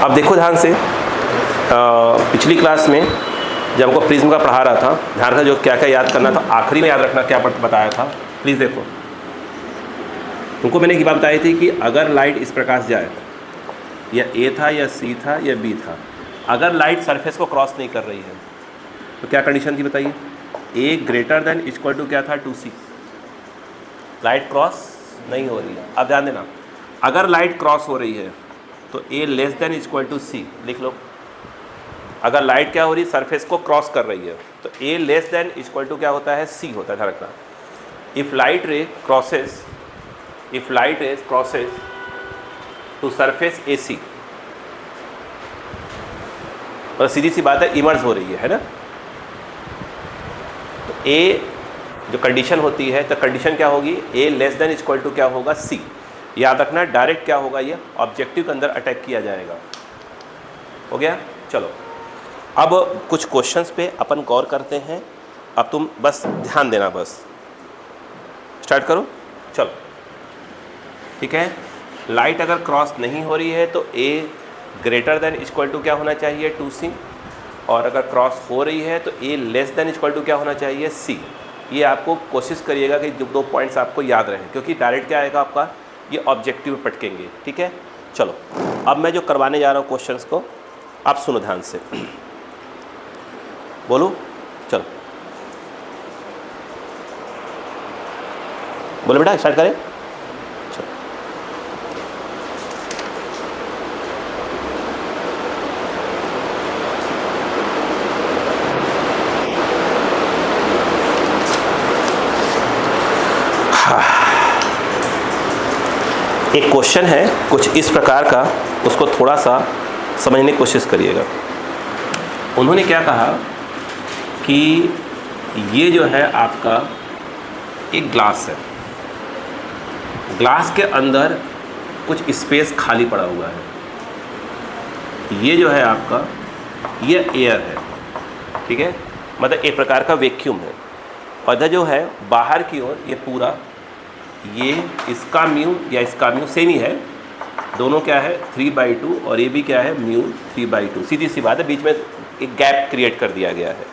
अब देखो ध्यान से, पिछली क्लास में जब हमको प्रिज्म का पढ़ा रहा था, ध्यान का जो क्या क्या याद करना था, आखिरी में याद रखना क्या बताया था, प्लीज़ देखो। तुमको मैंने एक बात बताई थी कि अगर लाइट इस प्रकार से जाए, या ए था या सी था या बी था, अगर लाइट सरफेस को क्रॉस नहीं कर रही है तो क्या कंडीशन थी बताइए? ए ग्रेटर देन इक्वल टू क्या था? 2c। लाइट क्रॉस नहीं हो रही है। अब ध्यान देना, अगर लाइट क्रॉस हो रही है तो A less than equal to सी लिख लो। अगर लाइट क्या हो रही है? सरफेस को क्रॉस कर रही है तो A less than equal to क्या होता है? सी होता है। ध्यान रखना, if light ray crosses to surface A C, और सीधी सी बात है, इमर्ज हो रही है ना, तो ए जो कंडीशन होती है, तो कंडीशन क्या होगी? ए लेस देन इक्वल टू क्या होगा? सी। याद रखना, डायरेक्ट क्या होगा? ये ऑब्जेक्टिव के अंदर अटैक किया जाएगा। हो गया? चलो अब कुछ क्वेश्चंस पे अपन गौर करते हैं। अब तुम बस ध्यान देना, बस स्टार्ट करो। चलो ठीक है, लाइट अगर क्रॉस नहीं हो रही है तो ए ग्रेटर देन इक्वल टू क्या होना चाहिए? 2c, और अगर क्रॉस हो रही है तो A less than equal to क्या होना चाहिए? c। ये आपको कोशिश करिएगा कि जो 2 पॉइंट्स आपको याद रहें, क्योंकि डायरेक्ट क्या आएगा आपका? ये ऑब्जेक्टिव में पटकेंगे। ठीक है, चलो अब मैं जो करवाने जा रहा हूँ क्वेश्चंस को, आप सुनो ध्यान से, बोलो। चलो बोलो बेटा, स्टार्ट करें। चलो एक क्वेश्चन है कुछ इस प्रकार का, उसको थोड़ा सा समझने की कोशिश करिएगा। उन्होंने क्या कहा कि ये जो है आपका एक ग्लास है, ग्लास के अंदर कुछ स्पेस खाली पड़ा हुआ है। ये जो है आपका, ये एयर है, ठीक है, मतलब एक प्रकार का वैक्यूम है। और इधर जो है बाहर की ओर ये पूरा, ये इसका म्यू या इसका म्यू सेम ही है, दोनों क्या है? 3/2, और ये भी क्या है? म्यू 3/2। सीधी सी बात है, बीच में एक गैप क्रिएट कर दिया गया है।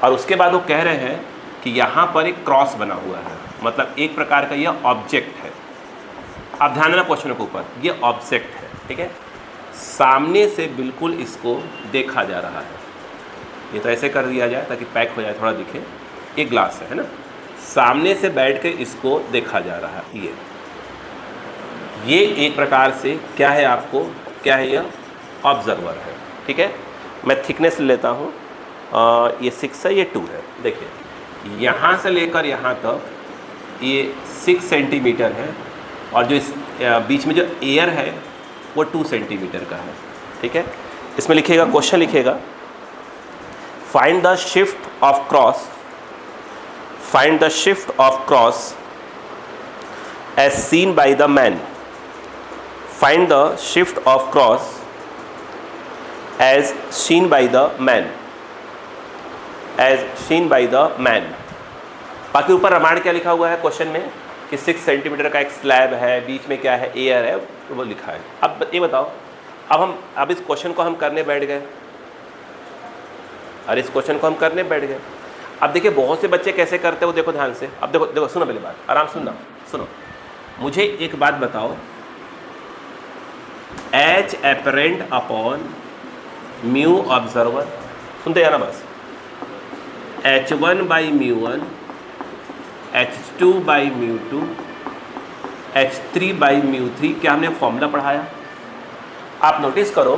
और उसके बाद वो कह रहे हैं कि यहाँ पर एक क्रॉस बना हुआ है, मतलब एक प्रकार का यह ऑब्जेक्ट है। अब ध्यान देना क्वेश्चन के ऊपर, ये ऑब्जेक्ट है, ठीक है, सामने से बिल्कुल इसको देखा जा रहा है। ये तो ऐसे कर दिया जाए ताकि पैक हो जाए, थोड़ा दिखे। एक ग्लास है ना, सामने से बैठ के इसको देखा जा रहा है। ये एक प्रकार से क्या है आपको? क्या है? यह ऑब्जर्वर है। ठीक है, मैं थिकनेस लेता हूँ, ये 6 है, ये 2 है। देखिए यहाँ से लेकर यहाँ तक ये 6 सेंटीमीटर है, और जो इस बीच में जो एयर है वो 2 सेंटीमीटर का है। ठीक है, इसमें लिखेगा, क्वेश्चन लिखेगा, find the shift of cross, find the shift of cross as seen by the man, find the shift of cross as seen by the man, as seen by the man. बाकी ऊपर रामायण क्या लिखा हुआ है question में कि 6 centimetre का एक स्लैब है, बीच में क्या है? एयर है, वो लिखा है। अब ये बताओ, अब इस क्वेश्चन को हम करने बैठ गए, और इस क्वेश्चन को हम करने बैठ गए। अब देखिए बहुत से बच्चे कैसे करते हैं वो देखो ध्यान से। अब देखो सुनो पहले बात, आराम सुनना, सुनो। मुझे एक बात बताओ, H apparent upon mu observer, सुनते जाना बस, H1/μ1, H2/μ2, H3/μ3, क्या हमने फॉर्मूला पढ़ाया? आप नोटिस करो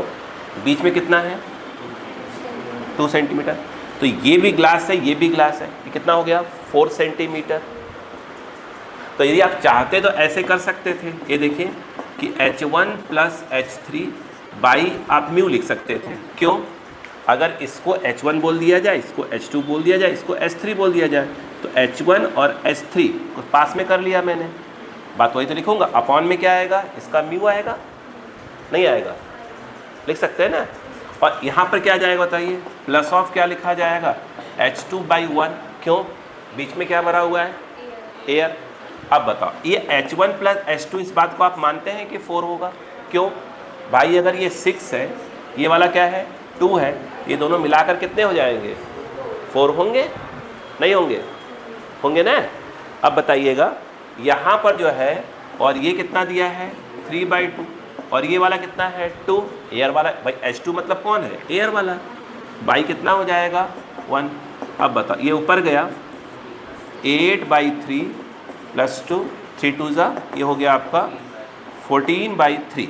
बीच में कितना है? 2 सेंटीमीटर। तो ये भी ग्लास है, ये भी ग्लास है, ये कितना हो गया? 4 सेंटीमीटर। तो यदि आप चाहते तो ऐसे कर सकते थे, ये देखिए कि H1 + H3 बाई आप म्यू लिख सकते थे। क्यों? अगर इसको H1 बोल दिया जाए, इसको H2 बोल दिया जाए, इसको H3 बोल दिया जाए, तो H1 और H3 को पास में कर लिया मैंने, बात वही तो लिखूंगा। अपॉन में क्या आएगा? इसका म्यू आएगा, नहीं आएगा? लिख सकते हैं ना। और यहाँ पर क्या जाएगा बताइए? प्लस ऑफ क्या लिखा जाएगा? H2/1। क्यों? बीच में क्या भरा हुआ है? एयर। अब बताओ, ये H1 + H2, इस बात को आप मानते हैं कि 4 होगा? क्यों? भाई अगर ये 6 है, ये वाला क्या है 2 है, ये दोनों मिलाकर कितने हो जाएंगे 4 होंगे, नहीं होंगे, होंगे ना। अब बताइएगा यहाँ पर जो है, और ये कितना दिया है 3/2, और ये वाला कितना है 2, एयर वाला, भाई H2 मतलब कौन है एयर वाला, बाई कितना हो जाएगा 1। अब बताओ ये ऊपर गया 8/3 + 2, 3 2 ज़ा, ये हो गया आपका 14/3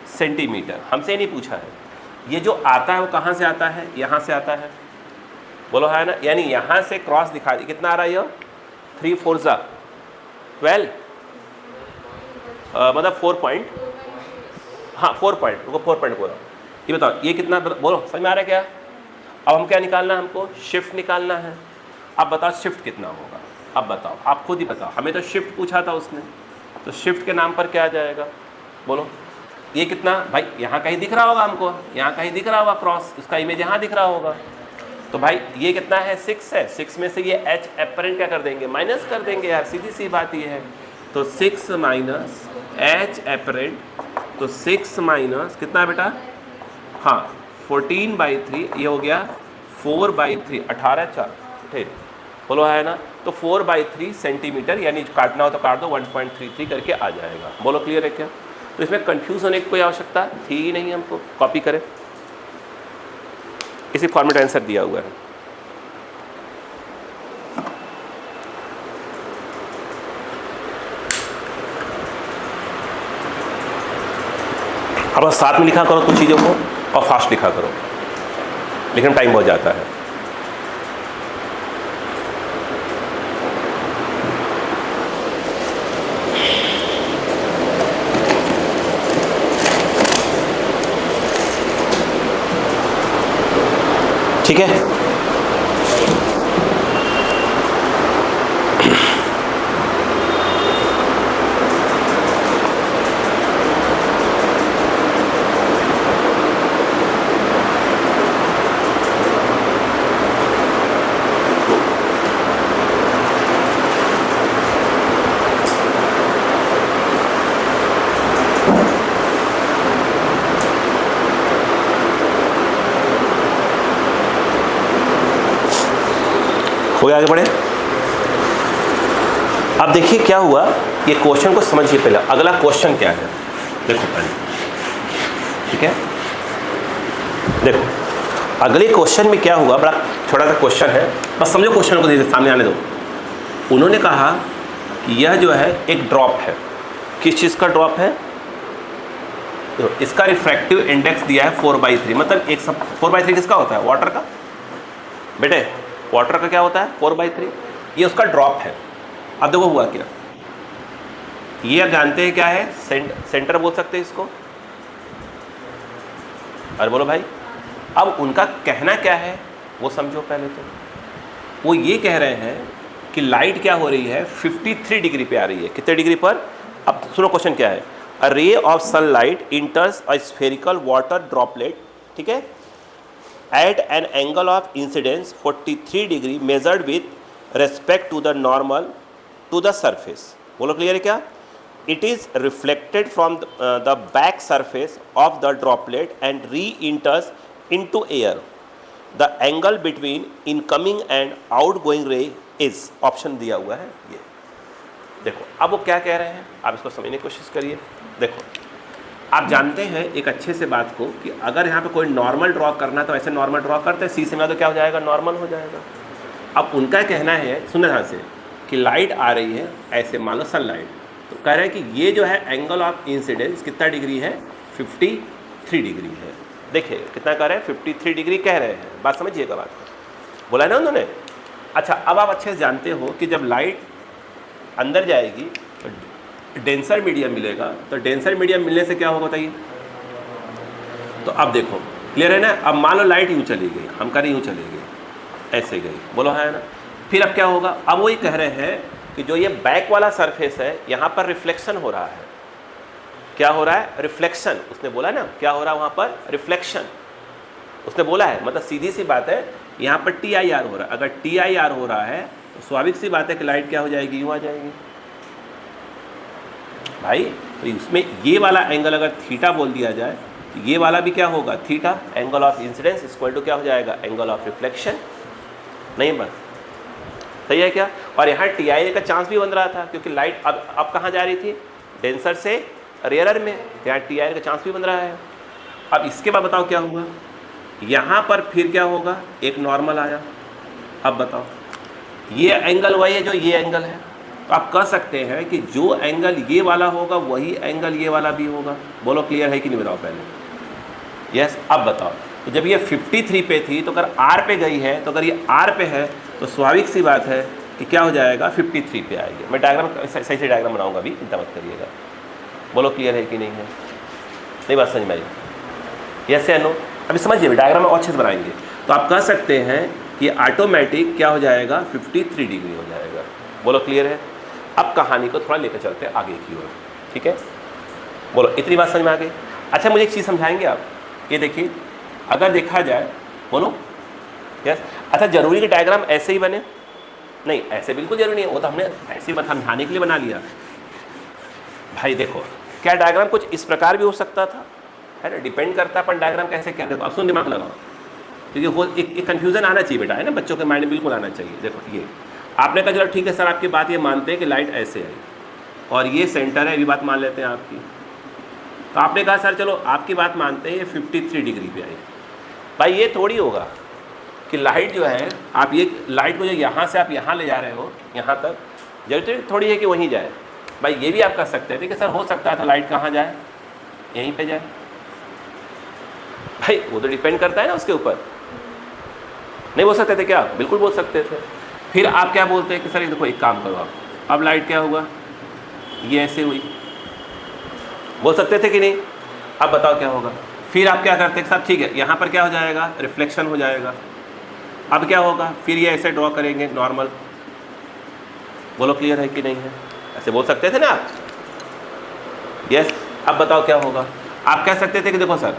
सेंटीमीटर। हमसे नहीं पूछा है, ये जो आता है वो कहाँ से आता है, यहाँ से आता है, बोलो है ना, यानी यहाँ से क्रॉस दिखा दी, कितना आ रहा है ये 3 4 ज़ा 12, मतलब 4 पॉइंट, हाँ 4 पॉइंट, रुको 4 पॉइंट बोला। ये बताओ ये कितना, बोलो समझ में आ रहा है क्या। अब हम क्या निकालना है, हमको शिफ्ट निकालना है। अब बताओ शिफ्ट कितना होगा, अब बताओ, आप खुद ही बताओ, हमें तो शिफ्ट पूछा था उसने, तो शिफ्ट के नाम पर क्या आ जाएगा, बोलो। ये कितना, भाई यहाँ कहीं दिख रहा होगा हमको, यहाँ कहीं दिख रहा होगा क्रॉस, उसका इमेज यहाँ दिख रहा होगा, तो भाई ये कितना है 6 है, 6 में से ये H एपरेंट क्या कर देंगे, माइनस कर देंगे यार, सीधी सी बात ये है। तो 6 माइनस H एपरेंट, तो 6 माइनस कितना है बेटा, हाँ 14/3, ये हो गया 4/3, 18 4, ठीक बोलो है ना। तो 4/3 सेंटीमीटर, यानी काटना हो तो काट दो, 1.33 करके आ जाएगा। बोलो क्लियर है क्या। तो इसमें कंफ्यूज होने की कोई आवश्यकता थी ही नहीं, हमको कॉपी करें, इसी फॉर्मेट आंसर दिया हुआ है। अब साथ में लिखा करो कुछ चीज़ों को और फास्ट लिखा करो, लेकिन टाइम बहुत जाता है। ठीक है, हो गया, आगे बढ़े। अब देखिए क्या हुआ, ये क्वेश्चन को समझिए पहले, अगला क्वेश्चन क्या है देखो पहले, ठीक है। देखो अगले क्वेश्चन में क्या हुआ, बड़ा छोटा सा क्वेश्चन है, बस समझो क्वेश्चन को, देखिए सामने आने दो। उन्होंने कहा कि यह जो है एक ड्रॉप है, किस चीज़ का ड्रॉप है, तो इसका रिफ्रैक्टिव इंडेक्स दिया है 4/3, मतलब एक सब 4/3 किसका होता है, वाटर का, बेटे वाटर का क्या होता है 4/3, ये उसका ड्रॉप है। अब देखो हुआ क्या, ये आप जानते हैं क्या है, सेंटर बोल सकते हैं इसको, अरे बोलो भाई। अब उनका कहना क्या है वो समझो पहले, तो वो ये कह रहे हैं कि लाइट क्या हो रही है 53 डिग्री पे आ रही है, कितने डिग्री पर। अब सुनो क्वेश्चन क्या है, a ray of sunlight enters a spherical water droplet, ठीक है, at an angle of incidence 43 degree measured with respect to the normal to the surface। बोलो क्लियर है क्या। It is reflected from the back surface of the droplet and re-enters into air। The angle between incoming and outgoing ray is, option दिया हुआ है ये। देखो अब वो क्या कह रहे हैं, आप इसको समझने की कोशिश करिए। देखो आप जानते हैं एक अच्छे से बात को कि अगर यहाँ पे कोई नॉर्मल ड्रॉ करना है तो ऐसे नॉर्मल ड्रॉ करते हैं, सी से में तो क्या हो जाएगा, नॉर्मल हो जाएगा। अब उनका कहना है, सुनने ध्यान से, कि लाइट आ रही है ऐसे, मान लो सनलाइट, तो कह रहे हैं कि ये जो है एंगल ऑफ इंसिडेंस कितना डिग्री है, 53 डिग्री है। देखिए कितना कह रहे हैं, 53 डिग्री कह रहे हैं, बात समझिएगा, बात बोला ना उन्होंने। अच्छा अब आप अच्छे से जानते हो कि जब लाइट अंदर जाएगी तो डेंसर मीडियम मिलेगा, तो डेंसर मीडियम मिलने से क्या होगा बताइए। तो अब देखो क्लियर है ना। अब मान लो लाइट यूँ चली गई, हम करें यूँ चली गई, ऐसे गई, बोलो है ना। फिर अब क्या होगा, अब वही कह रहे हैं कि जो ये बैक वाला सरफेस है यहाँ पर रिफ्लेक्शन हो रहा है। क्या हो रहा है, रिफ्लेक्शन। उसने बोला ना क्या हो रहा है वहाँ पर, रिफ्लेक्शन उसने बोला है, मतलब सीधी सी बात है, यहाँ पर TIR हो रहा है। अगर TIR हो रहा है तो स्वाभाविक सी बात है कि लाइट क्या हो जाएगी, यूँ आ जाएगी भाई। तो उसमें ये वाला एंगल अगर थीटा बोल दिया जाए तो ये वाला भी क्या होगा theta, angle of incidence equal to क्या हो जाएगा एंगल ऑफ रिफ्लेक्शन। नहीं बस सही है क्या? और यहाँ टी का चांस भी बन रहा था क्योंकि लाइट अब कहाँ जा रही थी, डेंसर से रेयरर में, तो यहाँ टी का चांस भी बन रहा है। अब इसके बाद बताओ क्या हुआ, यहाँ पर फिर क्या होगा, एक नॉर्मल आया। अब बताओ ये एंगल वही है जो ये एंगल है, तो आप कह सकते हैं कि जो एंगल ये वाला होगा वही एंगल ये वाला भी होगा। बोलो क्लियर है कि नहीं बताओ पहले। यस अब बताओ, तो जब ये 53 पे थी तो अगर R पे गई है, तो अगर ये R पे है तो स्वाभाविक सी बात है कि क्या हो जाएगा 53 पे आएगी। मैं डायग्राम सही से डायग्राम बनाऊंगा अभी, चिंता मत करिएगा। बोलो क्लियर है कि नहीं है, नहीं बात समझ में आई? यस या नो? अभी समझिए डायग्राम में और अच्छे से बनाएंगे। तो आप कह सकते हैं कि ऑटोमेटिक क्या हो जाएगा 53 डिग्री हो जाएगा। बोलो क्लियर है? अब कहानी को थोड़ा लेकर चलते हैं आगे की ओर, ठीक है? बोलो इतनी बात समझ में आ गई? अच्छा मुझे एक चीज़ समझाएंगे आप, ये देखिए अगर देखा जाए, बोलो यस। अच्छा जरूरी कि डायग्राम ऐसे ही बने? नहीं ऐसे बिल्कुल जरूरी नहीं है, वो तो हमने ऐसे ही समझाने के लिए बना लिया। भाई देखो क्या डायग्राम कुछ इस प्रकार भी हो सकता था, है ना? डिपेंड करता है अपन डायग्राम कैसे क्या। देखो अब सुन दिमाग लगाओ, क्योंकि वो एक कन्फ्यूज़न आना चाहिए बेटा, है ना? बच्चों के माइंड में बिल्कुल आना चाहिए। देखो ये आपने कहा चलो ठीक है सर आपकी बात ये मानते हैं कि लाइट ऐसे आई और ये सेंटर है, ये बात मान लेते हैं आपकी। तो आपने कहा सर चलो आपकी बात मानते हैं ये 53 डिग्री पे आई। भाई ये थोड़ी होगा कि लाइट जो है, आप ये लाइट को जो यहाँ से आप यहाँ ले जा रहे हो यहाँ तक, जरूरी थोड़ी है कि वहीं जाए। भाई ये भी आप कर सकते थे कि सर हो सकता था लाइट कहाँ जाए, यहीं पे जाए। भाई वो तो डिपेंड करता है ना उसके ऊपर। नहीं बोल सकते थे क्या? बिल्कुल बोल सकते थे। फिर आप क्या बोलते हैं कि सर ये देखो एक काम करो आप, अब लाइट क्या हुआ, ये ऐसे हुई, बोल सकते थे कि नहीं? अब बताओ क्या होगा। फिर आप क्या करते हैं साहब, ठीक है यहाँ पर क्या हो जाएगा, रिफ्लेक्शन हो जाएगा। अब क्या होगा, फिर ये ऐसे ड्रॉ करेंगे नॉर्मल। बोलो क्लियर है कि नहीं है? ऐसे बोल सकते थे ना आप? यस। अब बताओ क्या होगा। आप कह सकते थे कि देखो सर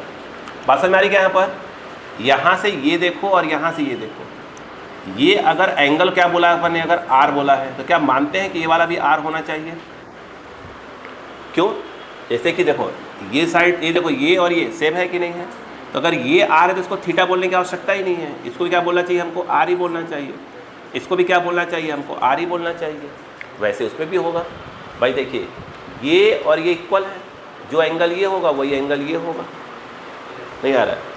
बात समझ में आ रही क्या, यहाँ पर यहाँ से ये देखो और यहाँ से ये देखो, ये अगर एंगल क्या बोला अपन ने, अगर R बोला है तो क्या मानते हैं कि ये वाला भी R होना चाहिए? क्यों? जैसे कि देखो ये साइड, ये देखो ये और ये सेम है कि नहीं है? तो अगर ये R है तो इसको थीटा बोलने की आवश्यकता ही नहीं है। इसको भी क्या बोलना चाहिए हमको, R ही बोलना चाहिए। इसको भी क्या बोलना चाहिए हमको, R ही बोलना चाहिए। वैसे उसमें भी होगा। भाई देखिए ये और ये इक्वल है, जो एंगल ये होगा वही एंगल ये होगा। नहीं आ रहा है?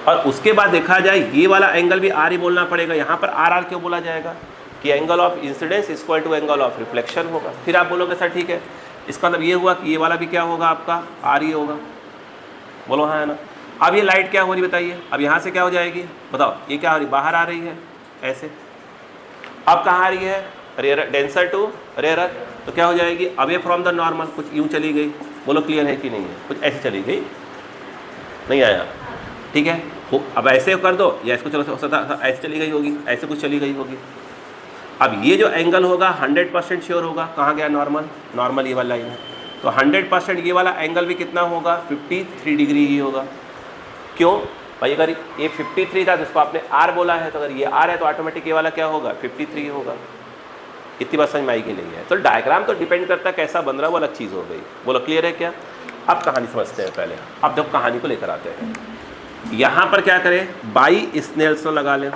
और उसके बाद देखा जाए ये वाला एंगल भी R ही बोलना पड़ेगा। यहाँ पर R क्यों बोला जाएगा कि angle of incidence equal to angle of reflection होगा। फिर आप बोलोगे सर ठीक है, इसका मतलब ये हुआ कि ये वाला भी क्या होगा आपका R ही होगा। बोलो हाँ है ना? अब ये लाइट क्या हो रही बताइए, अब यहाँ से क्या हो जाएगी बताओ, ये क्या हो रही, बाहर आ रही है ऐसे। अब कहाँ आ रही है, रेयर डेंसर टू रेयरर, तो क्या हो जाएगी अवे फ्रॉम द नॉर्मल, कुछ यूँ चली गई। बोलो क्लियर है कि नहीं है? कुछ ऐसे चली गई, नहीं आया? ठीक है अब ऐसे कर दो, या इसको चलो ऐसे चली गई होगी, ऐसे कुछ चली गई होगी। अब ये जो एंगल होगा 100% श्योर होगा, कहाँ गया नॉर्मल, नॉर्मल ये वाला लाइन है, तो 100% ये वाला एंगल भी कितना होगा 53 डिग्री ही होगा। क्यों भाई? अगर ये 53 था तो इसको आपने R बोला है, तो अगर ये R है तो ऑटोमेटिक ये वाला क्या होगा 53 होगा। इतनी बात समझ में आई कि नहीं है? तो डायग्राम तो डिपेंड करता है कैसा बन रहा है, वो अलग चीज़ हो गई। बोलो क्लियर है क्या? अब कहानी समझते हैं पहले। अब जब कहानी को लेकर आते हैं, यहाँ पर क्या करें, बाई स्नेल्स लॉ लगा लें।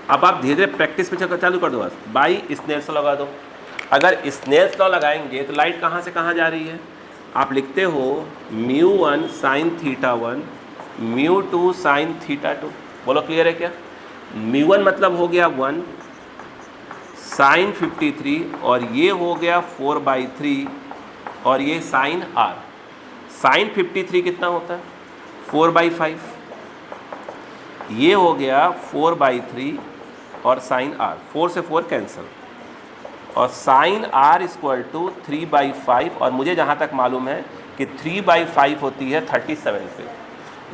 अब आप धीरे धीरे प्रैक्टिस में चालू कर दो, बस बाई स्नेल्स लॉ लगा दो। अगर स्नेल्स लॉ लगाएंगे तो लाइट कहाँ से कहाँ जा रही है, आप लिखते हो μ1 sin θ1 μ2 sin θ2। बोलो क्लियर है क्या? μ1 मतलब हो गया 1 sin 53 और ये हो गया 4/3 और ये sin R। sin 53 कितना होता है 4/5, ये हो गया 4/3 और sin R, 4 से 4 कैंसिल, और sin R इक्वल टू 3/5। और मुझे जहाँ तक मालूम है कि 3/5 होती है 37 पे,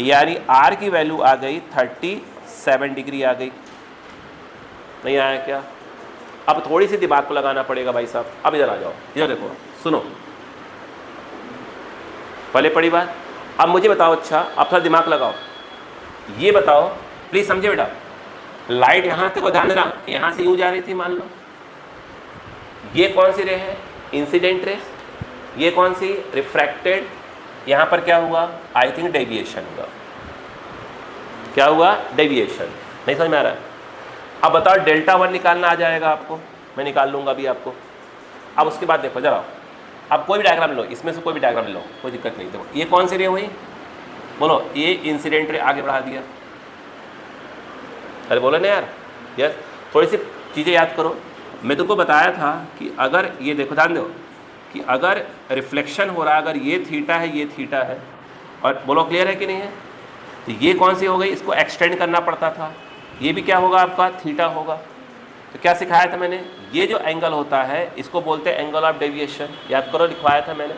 यानी R की वैल्यू आ गई 37 डिग्री आ गई। नहीं आया क्या? अब थोड़ी सी दिमाग को लगाना पड़ेगा भाई साहब। अब इधर आ जाओ, इधर देखो, सुनो, पहले पड़ी बात। अब मुझे बताओ, अच्छा अब थोड़ा दिमाग लगाओ, ये बताओ प्लीज़ समझे बेटा, लाइट यहाँ तक ध्यान देना, यहाँ से यूँ जा रही थी मान लो, ये कौन सी रे है इंसिडेंट रे, ये कौन सी रिफ्रैक्टेड, यहाँ पर क्या हुआ, आई थिंक डेविएशन हुआ। क्या हुआ, डेविएशन। नहीं समझ में आ रहा है? अब बताओ डेल्टा 1 निकालना आ जाएगा आपको, मैं निकाल लूँगा अभी आपको। अब उसके बाद देखो जरा, अब कोई भी डायग्राम लो, इसमें से कोई भी डायग्राम लो, कोई दिक्कत नहीं। देखो ये कौन सी रे हुई, बोलो, ये इंसिडेंट रे आगे बढ़ा दिया। अरे बोलो ना यार, यस। थोड़ी सी चीज़ें याद करो। मैं तुमको बताया था कि अगर ये देखो, ध्यान दो कि अगर रिफ्लेक्शन हो रहा है, अगर ये थीटा है, ये थीटा है, और बोलो क्लियर है कि नहीं है, तो ये कौन सी हो गई, इसको एक्सटेंड करना पड़ता था। ये भी क्या होगा आपका, थीटा होगा। तो क्या सिखाया था मैंने, ये जो एंगल होता है इसको बोलते हैं एंगल ऑफ डेविएशन। याद करो, लिखवाया था मैंने।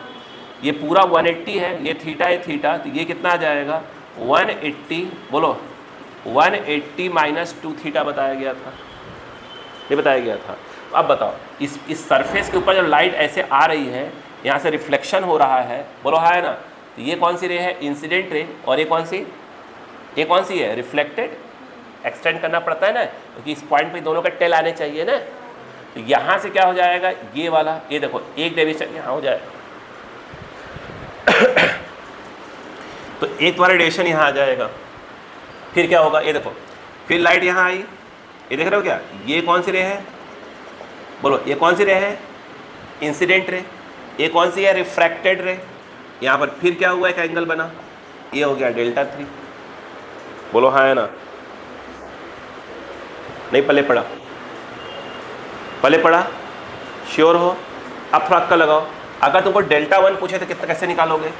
ये पूरा 180 है, ये थीटा है थीटा, तो ये कितना आ जाएगा 180, बोलो 180 माइनस 2 थीटा बताया गया था, ये बताया गया था। अब बताओ इस सरफेस के ऊपर जब लाइट ऐसे आ रही है, यहाँ से रिफ्लेक्शन हो रहा है, बोलो हाँ है ना, तो ये कौन सी रे है, इंसिडेंट रे, और ये कौन सी है, रिफ्लेक्टेड। एक्सटेंड करना पड़ता है ना, क्योंकि इस पॉइंट पे दोनों का टेल आने चाहिए ना। तो यहाँ से क्या हो जाएगा, ये वाला, ये देखो एक डेविएशन यहाँ हो जाएगा तो एक तुम्हारा डेविएशन यहाँ आ जाएगा। फिर क्या होगा, ये देखो, फिर लाइट यहाँ आई, ये देख रहे हो क्या, ये कौन सी रे है, बोलो ये कौन सी रे है, इंसिडेंट रे। ये कौन सी है, रिफ्रैक्टेड रे। यहाँ पर फिर क्या हुआ, एक एंगल बना, ये हो गया डेल्टा 3। बोलो हाँ है ना, नहीं पले पड़ा, श्योर हो। अब थोड़ा अक्कल लगाओ, अगर तुमको डेल्टा 1 पूछे तो कितना, कैसे निकालोगे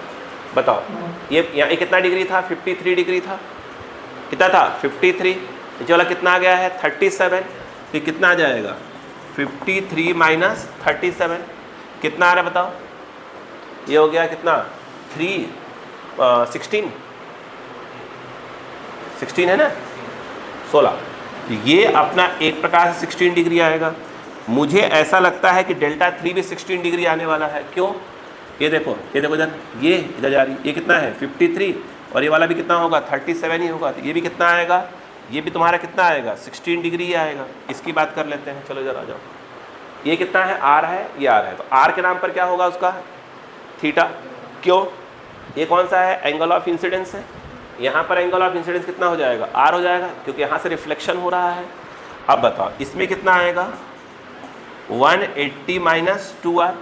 बताओ। ये यहाँ ये कितना डिग्री था, 53 डिग्री था, कितना था 53, नीचे वाला कितना आ गया है 37, तो कितना आ जाएगा 53 माइनस 37, कितना आ रहा है बताओ। ये हो गया कितना 16 है ना, 16। ये अपना एक प्रकार से 16 डिग्री आएगा। मुझे ऐसा लगता है कि डेल्टा 3 भी 16 डिग्री आने वाला है। क्यों, ये देखो इधर, ये इधर जा रही, ये कितना है 53, और ये वाला भी कितना होगा 37 ही होगा, तो ये भी कितना आएगा, ये भी तुम्हारा कितना आएगा 16 डिग्री ही आएगा। इसकी बात कर लेते हैं, चलो इधर आ जाओ। ये कितना है, आर है, ये आर है, तो आर के नाम पर क्या होगा उसका, थीटा। क्यों, ये कौन सा है, एंगल ऑफ इंसिडेंस है। यहाँ पर एंगल ऑफ इंसिडेंस कितना हो जाएगा, आर हो जाएगा, क्योंकि यहाँ से रिफ्लेक्शन हो रहा है। अब बताओ इसमें कितना आएगा 180 माइनस 2r।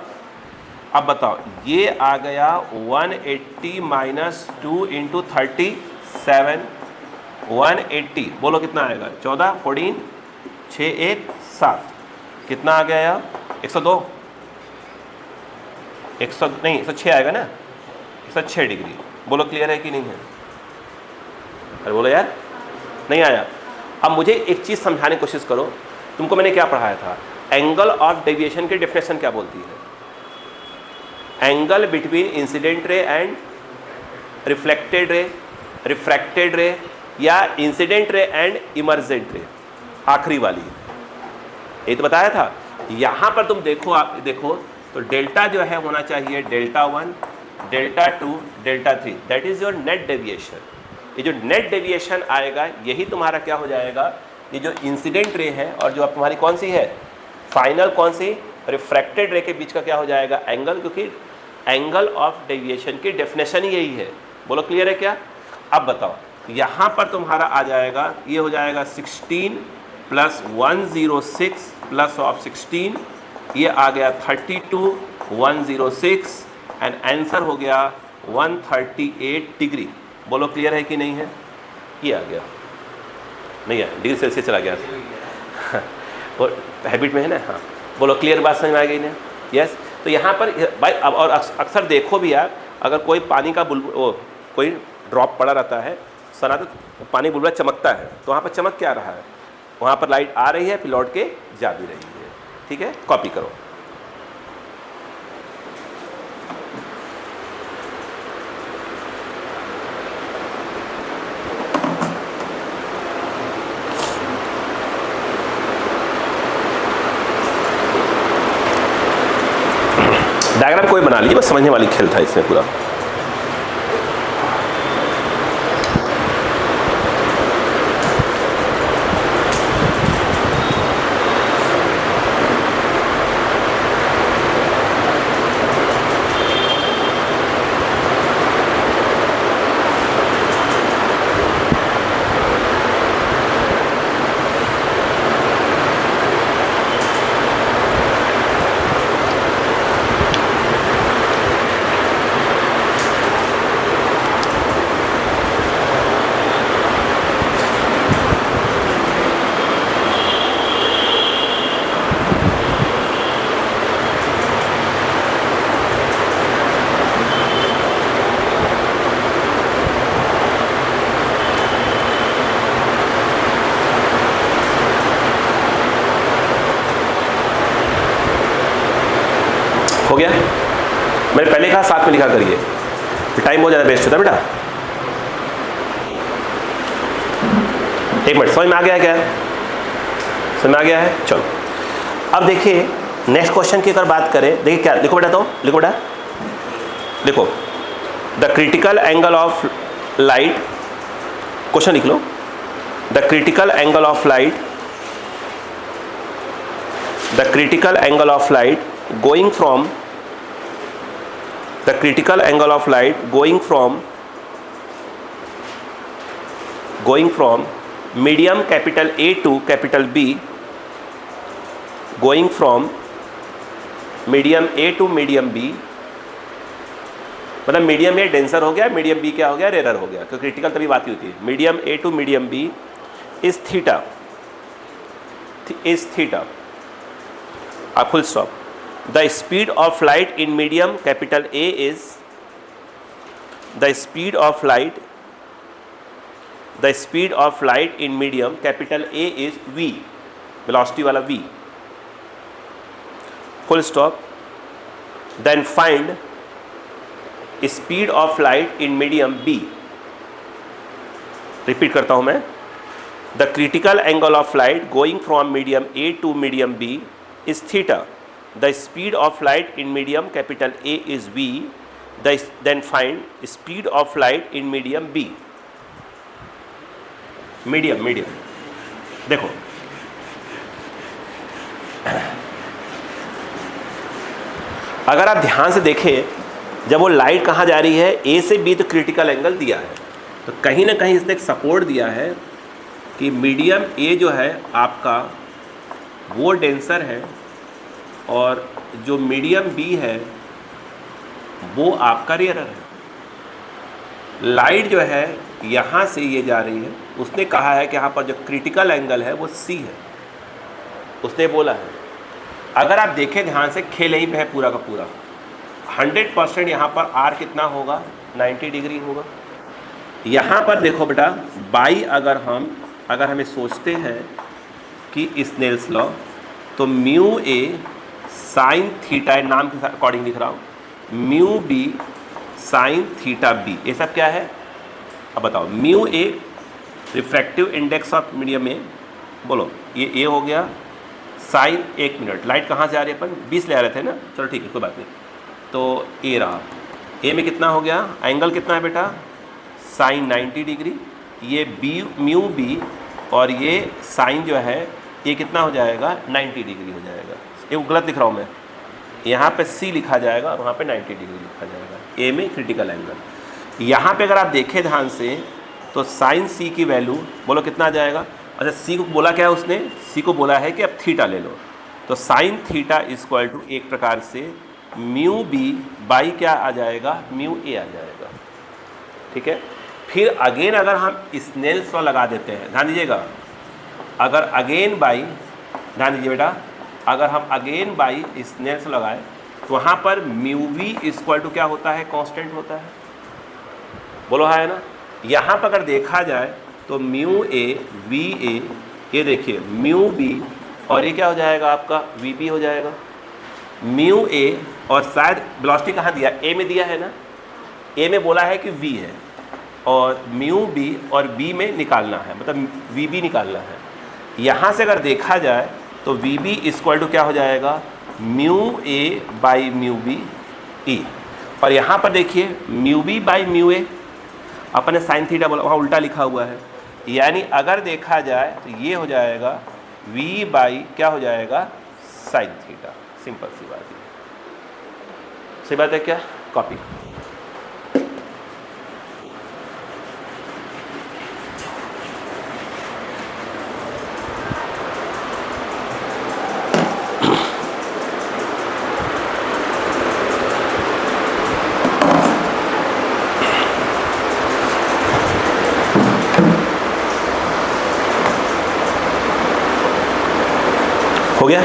अब बताओ ये आ गया 180 माइनस 2 इंटू 37, 180, बोलो कितना आएगा 14, 14, 6, 1, 7, कितना आ गया यार 102, 100 नहीं 106 आएगा ना, 106 डिग्री। बोलो क्लियर है कि नहीं है, अरे बोलो यार, नहीं आया। अब मुझे एक चीज़ समझाने की कोशिश करो, तुमको मैंने क्या पढ़ाया था, एंगल ऑफ डेविएशन की डेफिनेशन क्या बोलती है, angle between incident ray and reflected ray, refracted रे, या इंसिडेंट रे एंड इमर्जेंट रे, आखिरी वाली, ये तो बताया था। यहाँ पर तुम देखो, आप देखो तो डेल्टा जो है होना चाहिए delta 1, delta 2, delta 3, that is your net deviation. ये जो नेट डेविएशन आएगा यही तुम्हारा क्या हो जाएगा, ये जो इंसिडेंट रे है और जो अब तुम्हारी कौन सी है फाइनल, कौन सी रिफ्रैक्टेड रे के बीच का क्या हो जाएगा एंगल, क्योंकि एंगल ऑफ डेविएशन की डेफिनेशन ही यही है। बोलो क्लियर है क्या। अब बताओ यहाँ पर तुम्हारा आ जाएगा, ये हो जाएगा 16 प्लस 106 प्लस ऑफ 16, ये आ गया 32, 106, एंड आंसर हो गया 138 डिग्री। बोलो क्लियर है कि नहीं है, ये आ गया, नहीं है डिग्री सेल्सियस चला गया था वो हैबिट में है ना। हाँ बोलो क्लियर, बात समझ में आ गई ना, यस। तो यहाँ पर भाई अब और अक्सर देखो भी यार, अगर कोई पानी का कोई ड्रॉप पड़ा रहता है सना, तो पानी बुलबुला चमकता है, तो वहाँ पर चमक क्या रहा है, वहाँ पर लाइट आ रही है फिर लौट के जा भी रही है। ठीक है, कॉपी करो। डायग्राम कोई बना लीजिए, बस समझने वाली खेल था इसमें पूरा। हो गया? मैंने पहले कहा साथ में लिखा करिए, टाइम बहुत ज़्यादा वेस्ट होता है बेटा। एक मिनट, समझ में आ गया क्या? समझ में आ गया है? चलो अब देखिए नेक्स्ट क्वेश्चन की अगर बात करें, देखिए क्या लिखो बेटा, तो लिखो बेटा, लिखो the critical angle of light, question लिख लो, the critical angle of light, the critical angle of light going from, the critical angle of light going from medium capital A to capital B, going from medium A to medium B, मतलब medium A denser हो गया, medium B क्या हो गया, rare हो गया, क्योंकि critical तभी बात होती है। Medium A to medium B is theta, आप full stop. The speed of light in medium capital A is, the speed of light in medium capital A is v, velocity वाला v, full stop. Then find speed of light in medium B, repeat करता हूं मैं, the critical angle of light going from medium A to medium B is theta, the speed of light in medium capital A is v, then find speed of light in medium B। Medium देखो, अगर आप ध्यान से देखें, जब वो light कहाँ जा रही है, A से B, तो क्रिटिकल एंगल दिया है, तो कहीं ना कहीं इसने एक सपोर्ट दिया है कि मीडियम A जो है आपका वो डेंसर है और जो मीडियम B है वो आपका रेयर है। लाइट जो है यहाँ से ये जा रही है, उसने कहा है कि यहाँ पर जो क्रिटिकल एंगल है वो C है, उसने बोला है। अगर आप देखें ध्यान से, खेल यहीं पे है पूरा का पूरा, 100% यहाँ पर R कितना होगा, 90 डिग्री होगा। यहाँ पर देखो बेटा, बाई अगर हमें सोचते हैं कि स्नेल्स लॉ, तो म्यू A साइन थीटा, नाम के अकॉर्डिंग लिख रहा हूँ, mu B sine theta B, ये सब क्या है अब बताओ। Mu A refractive index of medium A, बोलो ये A हो गया, साइन, एक मिनट, लाइट कहाँ से आ रही है, अपन 20 ले आ रहे थे ना, चलो ठीक है कोई बात नहीं, तो A रहा, A में कितना हो गया, एंगल कितना है बेटा, साइन 90 डिग्री, ये म्यू B और ये साइन जो है ये कितना हो जाएगा, 90 डिग्री हो जाएगा। ये गलत लिख रहा हूँ मैं, यहाँ पे C लिखा जाएगा और वहाँ पे 90 डिग्री लिखा जाएगा, A में क्रिटिकल एंगल। यहाँ पे अगर आप देखें ध्यान से, तो साइन C की वैल्यू बोलो कितना आ जाएगा। अच्छा, C को बोला क्या है उसने, C को बोला है कि अब थीटा ले लो, तो साइन थीटा इक्वल टू एक प्रकार से म्यू B बाई क्या आ जाएगा, म्यू A आ जाएगा। ठीक है, फिर अगेन अगर हम स्नेल्स लॉ लगा देते हैं, ध्यान दीजिएगा, अगर अगेन बाई, ध्यान दीजिए बेटा, अगर हम अगेन बाई स्नेल्स लॉ लगाए, तो वहाँ पर म्यू V इक्वल टू क्या होता है, कांस्टेंट होता है, बोलो है ना। यहाँ पर अगर देखा जाए तो म्यू A V A, ये देखिए म्यू B और ये क्या हो जाएगा आपका VB हो जाएगा, म्यू A और शायद वेलोसिटी कहाँ दिया, A में दिया है ना, A में बोला है कि V है और म्यू B और B में निकालना है, मतलब VB निकालना है। यहाँ से अगर देखा जाए तो VB इक्वल टू क्या हो जाएगा, mu A by mu B E, और यहाँ पर देखिए mu B by mu A, अपन ने साइन थीटा बोला, वहाँ उल्टा लिखा हुआ है, यानी अगर देखा जाए तो ये हो जाएगा V बाई क्या हो जाएगा, साइन थीटा। सिंपल सी बात है, सही बात है क्या, कॉपी। हो गया,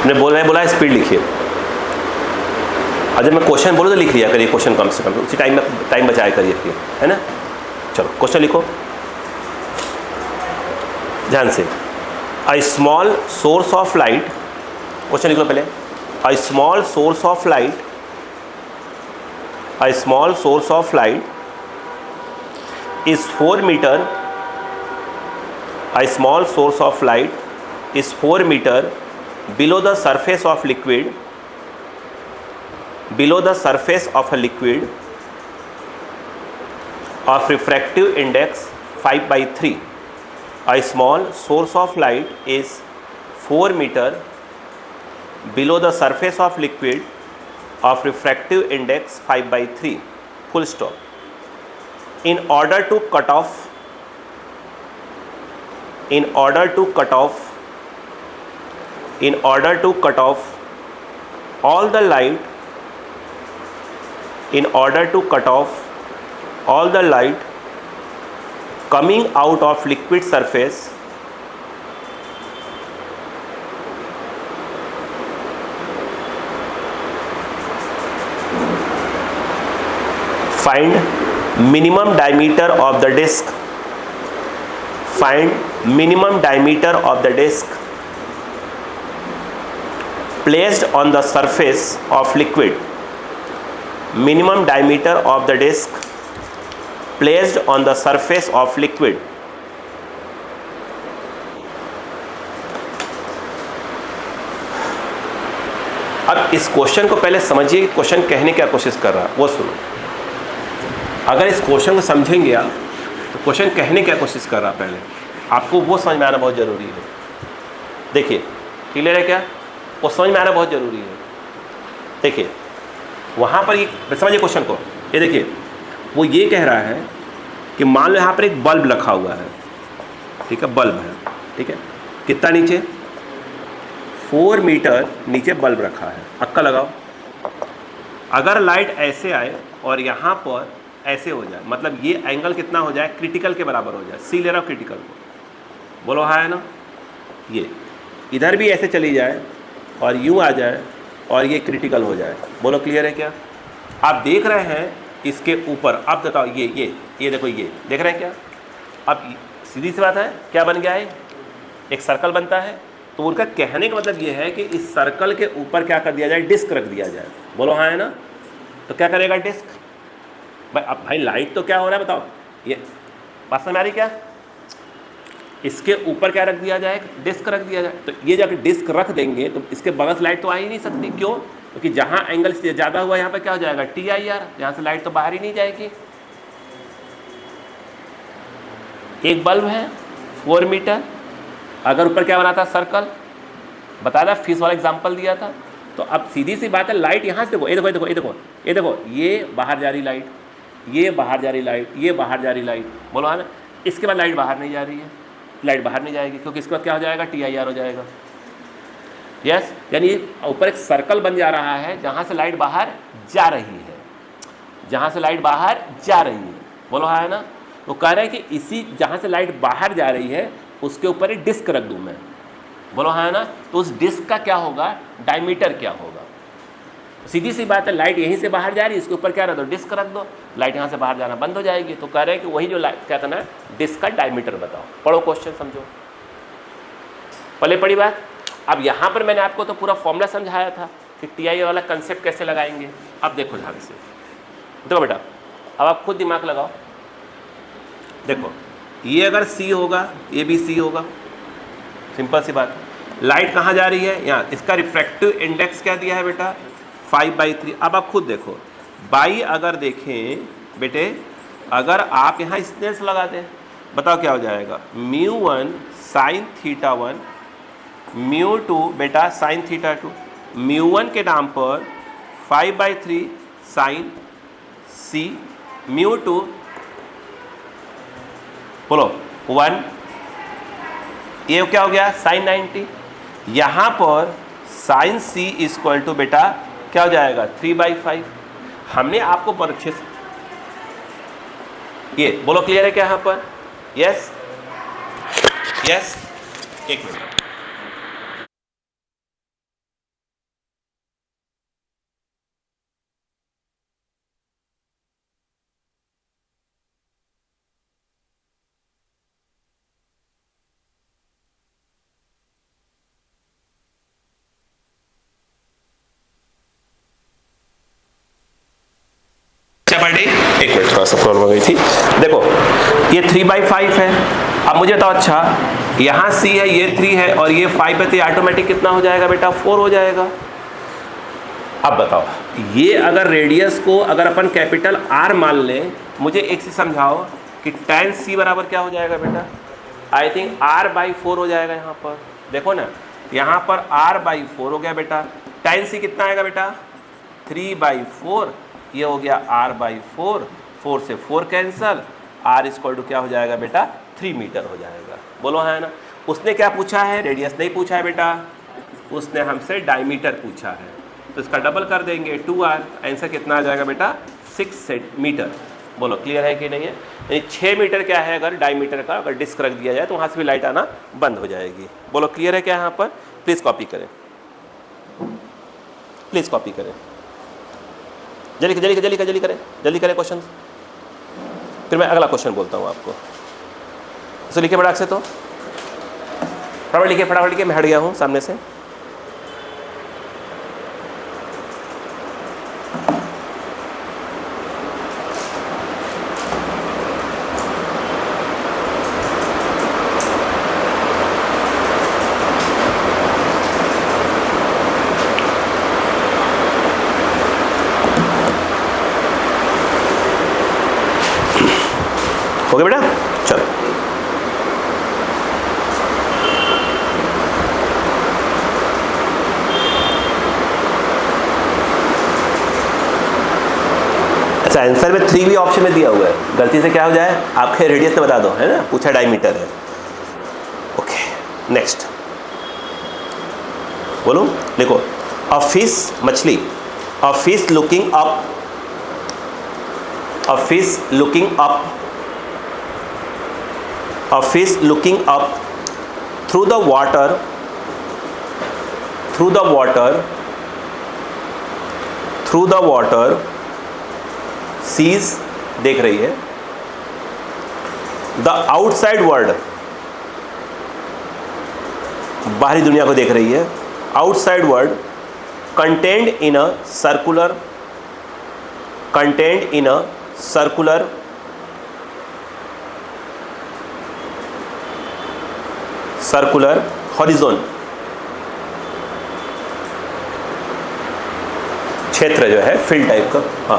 मैंने बोला स्पीड लिखिए, अगर मैं क्वेश्चन बोलूँ तो लिख लिया करिए क्वेश्चन, कम से कम उसी टाइम बचाया करिए फिर, है ना। चलो क्वेश्चन लिखो ध्यान से। A small source of light, question लिख लो पहले, a small source of light, a small source of light is 4 meter, a small source of light is 4 meter below the surface of liquid, below the surface of a liquid of refractive index 5/3. A small source of light is 4 meter below the surface of liquid of refractive index 5/3. Full stop. In order to cut off all the light coming out of liquid surface find minimum diameter of the disc, placed on the surface of liquid, minimum diameter of the disc placed on the surface of liquid. अब इस question को पहले समझिए कि question कहने क्या कोशिश कर रहा है, वो सुनो। अगर इस क्वेश्चन को समझेंगे आप तो क्वेश्चन कहने क्या कोशिश कर रहा है पहले आपको वो समझ में आना बहुत ज़रूरी है। देखिए क्लियर है क्या, वो समझ में आना बहुत ज़रूरी है। देखिए वहाँ पर ये समझिए क्वेश्चन को, ये देखिए वो ये कह रहा है कि मान लो यहाँ पर एक बल्ब रखा हुआ है, ठीक है, बल्ब है, ठीक है, कितना नीचे 4 मीटर नीचे बल्ब रखा है। अक्का लगाओ, अगर लाइट ऐसे आए और यहाँ पर ऐसे हो जाए, मतलब ये एंगल कितना हो जाए, क्रिटिकल के बराबर हो जाए। सी ले रहा हो क्रिटिकल को, बोलो हाँ है ना। ये इधर भी ऐसे चली जाए और यूँ आ जाए और ये क्रिटिकल हो जाए, बोलो क्लियर है क्या। आप देख रहे हैं इसके ऊपर, अब बताओ ये देखो, ये देख रहे हैं क्या। अब सीधी सी बात है, क्या बन गया है, एक सर्कल बनता है। तो उनका कहने का मतलब ये है कि इस सर्कल के ऊपर क्या कर दिया जाए, डिस्क रख दिया जाए, बोलो हाँ है ना। तो क्या करेगा डिस्क, भाई अब भाई लाइट तो क्या हो रहा है बताओ, ये बात समझ में आ रही क्या। इसके ऊपर क्या रख दिया जाए, डिस्क रख दिया जाए। तो ये जब डिस्क रख देंगे तो इसके बगल से लाइट तो आ ही नहीं सकती, क्यों, क्योंकि जहाँ एंगल से ज़्यादा हुआ यहाँ पर क्या हो जाएगा, TIR, यहाँ से लाइट तो बाहर ही नहीं जाएगी। एक बल्ब है 4 मीटर, अगर ऊपर क्या बना था, सर्कल बताया था, फिश वाला एग्जाम्पल दिया था। तो अब सीधी सी बात है, लाइट यहाँ से देखो, ये देखो ये देखो ये देखो ये देखो, ये बाहर जा रही लाइट, ये बाहर जा रही लाइट, ये बाहर जा रही लाइट, बोलो है ना। इसके बाद लाइट बाहर नहीं जा रही है, लाइट बाहर नहीं जाएगी, क्योंकि इसके बाद क्या हो जाएगा, TIR हो जाएगा। यस, यानी ऊपर एक सर्कल बन जा रहा है जहाँ से लाइट बाहर जा रही है, जहाँ से लाइट बाहर जा रही है, बोलो हाँ है ना। तो कह रहे हैं कि इसी जहाँ से लाइट बाहर जा रही है उसके ऊपर एक डिस्क रख दूँ मैं, बोलो हाँ है ना। तो उस डिस्क का क्या होगा, डायमीटर क्या होगा। सीधी सी बात है, लाइट यहीं से बाहर जा रही है, इसके ऊपर क्या रख दो, डिस्क रख दो, लाइट यहाँ से बाहर जाना बंद हो जाएगी। तो कह रहे हैं कि वही जो लाइट क्या करना है, डिस्क का डायमीटर बताओ। पढ़ो क्वेश्चन, समझो, पहले पढ़ी बात। अब यहाँ पर मैंने आपको तो पूरा फॉर्मूला समझाया था कि TIR वाला कंसेप्ट कैसे लगाएंगे। अब देखो ध्यान से, देखो बेटा, अब आप खुद दिमाग लगाओ। देखो ये अगर C होगा, ये भी C होगा, सिंपल सी बात है। लाइट कहाँ जा रही है, यहाँ। इसका रिफ्रैक्टिव इंडेक्स क्या दिया है बेटा, 5/3। अब आप खुद देखो, बाई अगर देखें बेटे, अगर आप यहाँ स्नेल्स लगा दें, बताओ क्या हो जाएगा, μ1 sin θ1, μ2 बेटा sin θ2, μ1 के नाम पर 5/3 sin C, μ2 बोलो 1, ये क्या हो गया sin 90। यहाँ पर sin C इक्वल टू बेटा क्या हो जाएगा 3/5। हमने आपको परीक्षे से ये बोलो क्लियर है क्या यहाँ पर, यस यस, एक मिनट। बच्चा पर डे। एक मिनट, थोड़ा सा प्रॉब्लम हो गई थी। देखो ये 3/5 है। अब मुझे बताओ, अच्छा यहाँ C है, ये 3 है और ये 5 है, तो ऑटोमेटिक कितना हो जाएगा बेटा? 4 हो जाएगा। अब बताओ, ये अगर रेडियस को अगर अपन कैपिटल R मान लें, मुझे एक चीज समझाओ कि tan C बराबर क्या हो जाएगा बेटा? आई थिंक R/4 हो जाएगा यहाँ पर। देखो ना, यहाँ पर R/4 हो गया बेटा। tan C कितना आएगा बेटा? 3/4। ये हो गया R/4, 4 से 4 कैंसल, R इक्वल टू क्या हो जाएगा बेटा? 3 मीटर हो जाएगा। बोलो है ना। उसने क्या पूछा है? रेडियस नहीं पूछा है बेटा, उसने हमसे डायमीटर पूछा है, तो इसका डबल कर देंगे 2R। आंसर कितना आ जाएगा बेटा? 6 मीटर। बोलो क्लियर है कि नहीं है? यानी 6 मीटर क्या है, अगर डायमीटर का अगर डिस्क रख दिया जाए तो वहाँ से भी लाइट आना बंद हो जाएगी। बोलो क्लियर है क्या यहाँ पर? प्लीज़ कॉपी करें, प्लीज़ कॉपी करें, जल्दी जल्दी जल्दी जल्दी करें, जल्दी करें क्वेश्चन, फिर मैं अगला क्वेश्चन बोलता हूँ आपको। इसे लिखे बड़ा से, तो फटाफट लिखिए, फटाफट लिखिए, मैं हट गया हूँ सामने से। हो गया बेटा? चलो अच्छा, आंसर में 3 भी ऑप्शन में दिया हुआ है, गलती से क्या हो जाए आपके रेडियस में बता दो, है ना, पूछा डायमीटर है। ओके नेक्स्ट बोलो, देखो अ फिश, मछली, a fish looking up, a fish looking up, a fish looking up through the water, through the water, through the water sees, देख रही है, the outside world, बाहरी दुनिया को देख रही है, outside world contained in a circular, contained in a circular horizon, क्षेत्र जो है फील्ड टाइप का, हाँ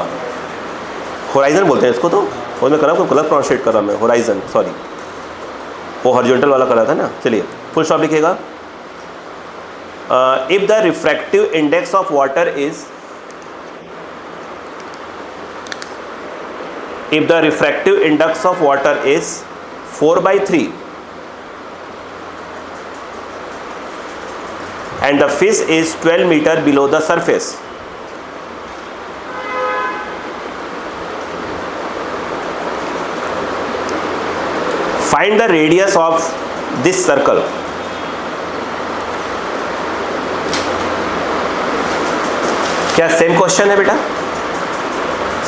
होराइजन बोलते हैं इसको, तो वो मैं कर रहा हूँ, गलत प्रोनाउंसिएट कर रहा मैं, होराइजन, सॉरी, वो हॉरिजॉन्टल वाला कर रहा था ना। चलिए फुल स्टॉप लिखिएगा। If the refractive index of water is, if the refractive index of water is 4/3 and the fish is 12 meter below the surface, find the radius of this circle। क्या same question है बेटा?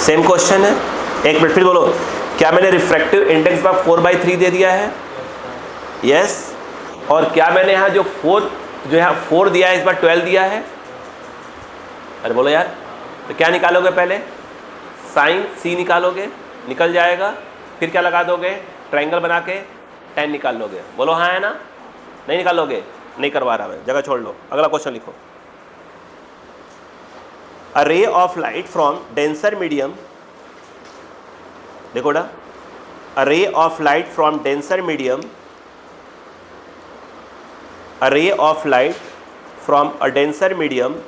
Same question है। एक minute फिर बोलो, क्या मैंने refractive index पर 4/3 दे दिया है? यस। और क्या मैंने यहाँ जो 4 दिया है इस बार 12 दिया है? अरे बोलो यार, तो क्या निकालोगे पहले? साइन C निकालोगे, निकल जाएगा, फिर क्या लगा दोगे? ट्रायंगल बना के tan निकाल लोगे। बोलो हाँ है ना? नहीं निकालोगे? नहीं करवा रहा मैं, जगह छोड़ लो, अगला क्वेश्चन लिखो। A ray of light from denser medium, देखो ना, a ray of light from denser medium, a ray of light from a denser medium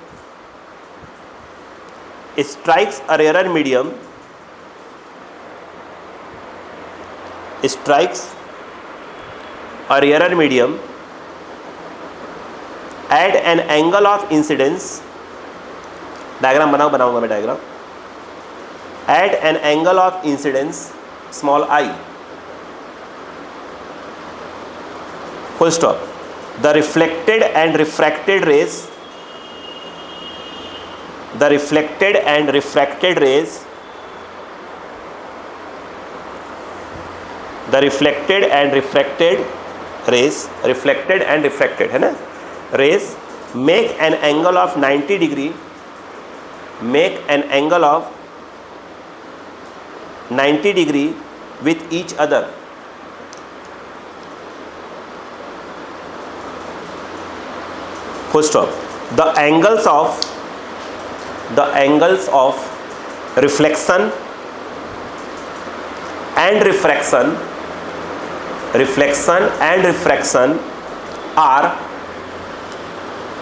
strikes a rarer medium, strikes a rarer medium at an angle of incidence, diagram बनाऊंगा मैं diagram, at an angle of incidence small I, full stop, the reflected and refracted rays, the reflected and refracted rays, the reflected and refracted rays, reflected and refracted है ना, rays make an angle of 90 degree, make an angle of 90 degree with each other, full stop, the angles of reflection and refraction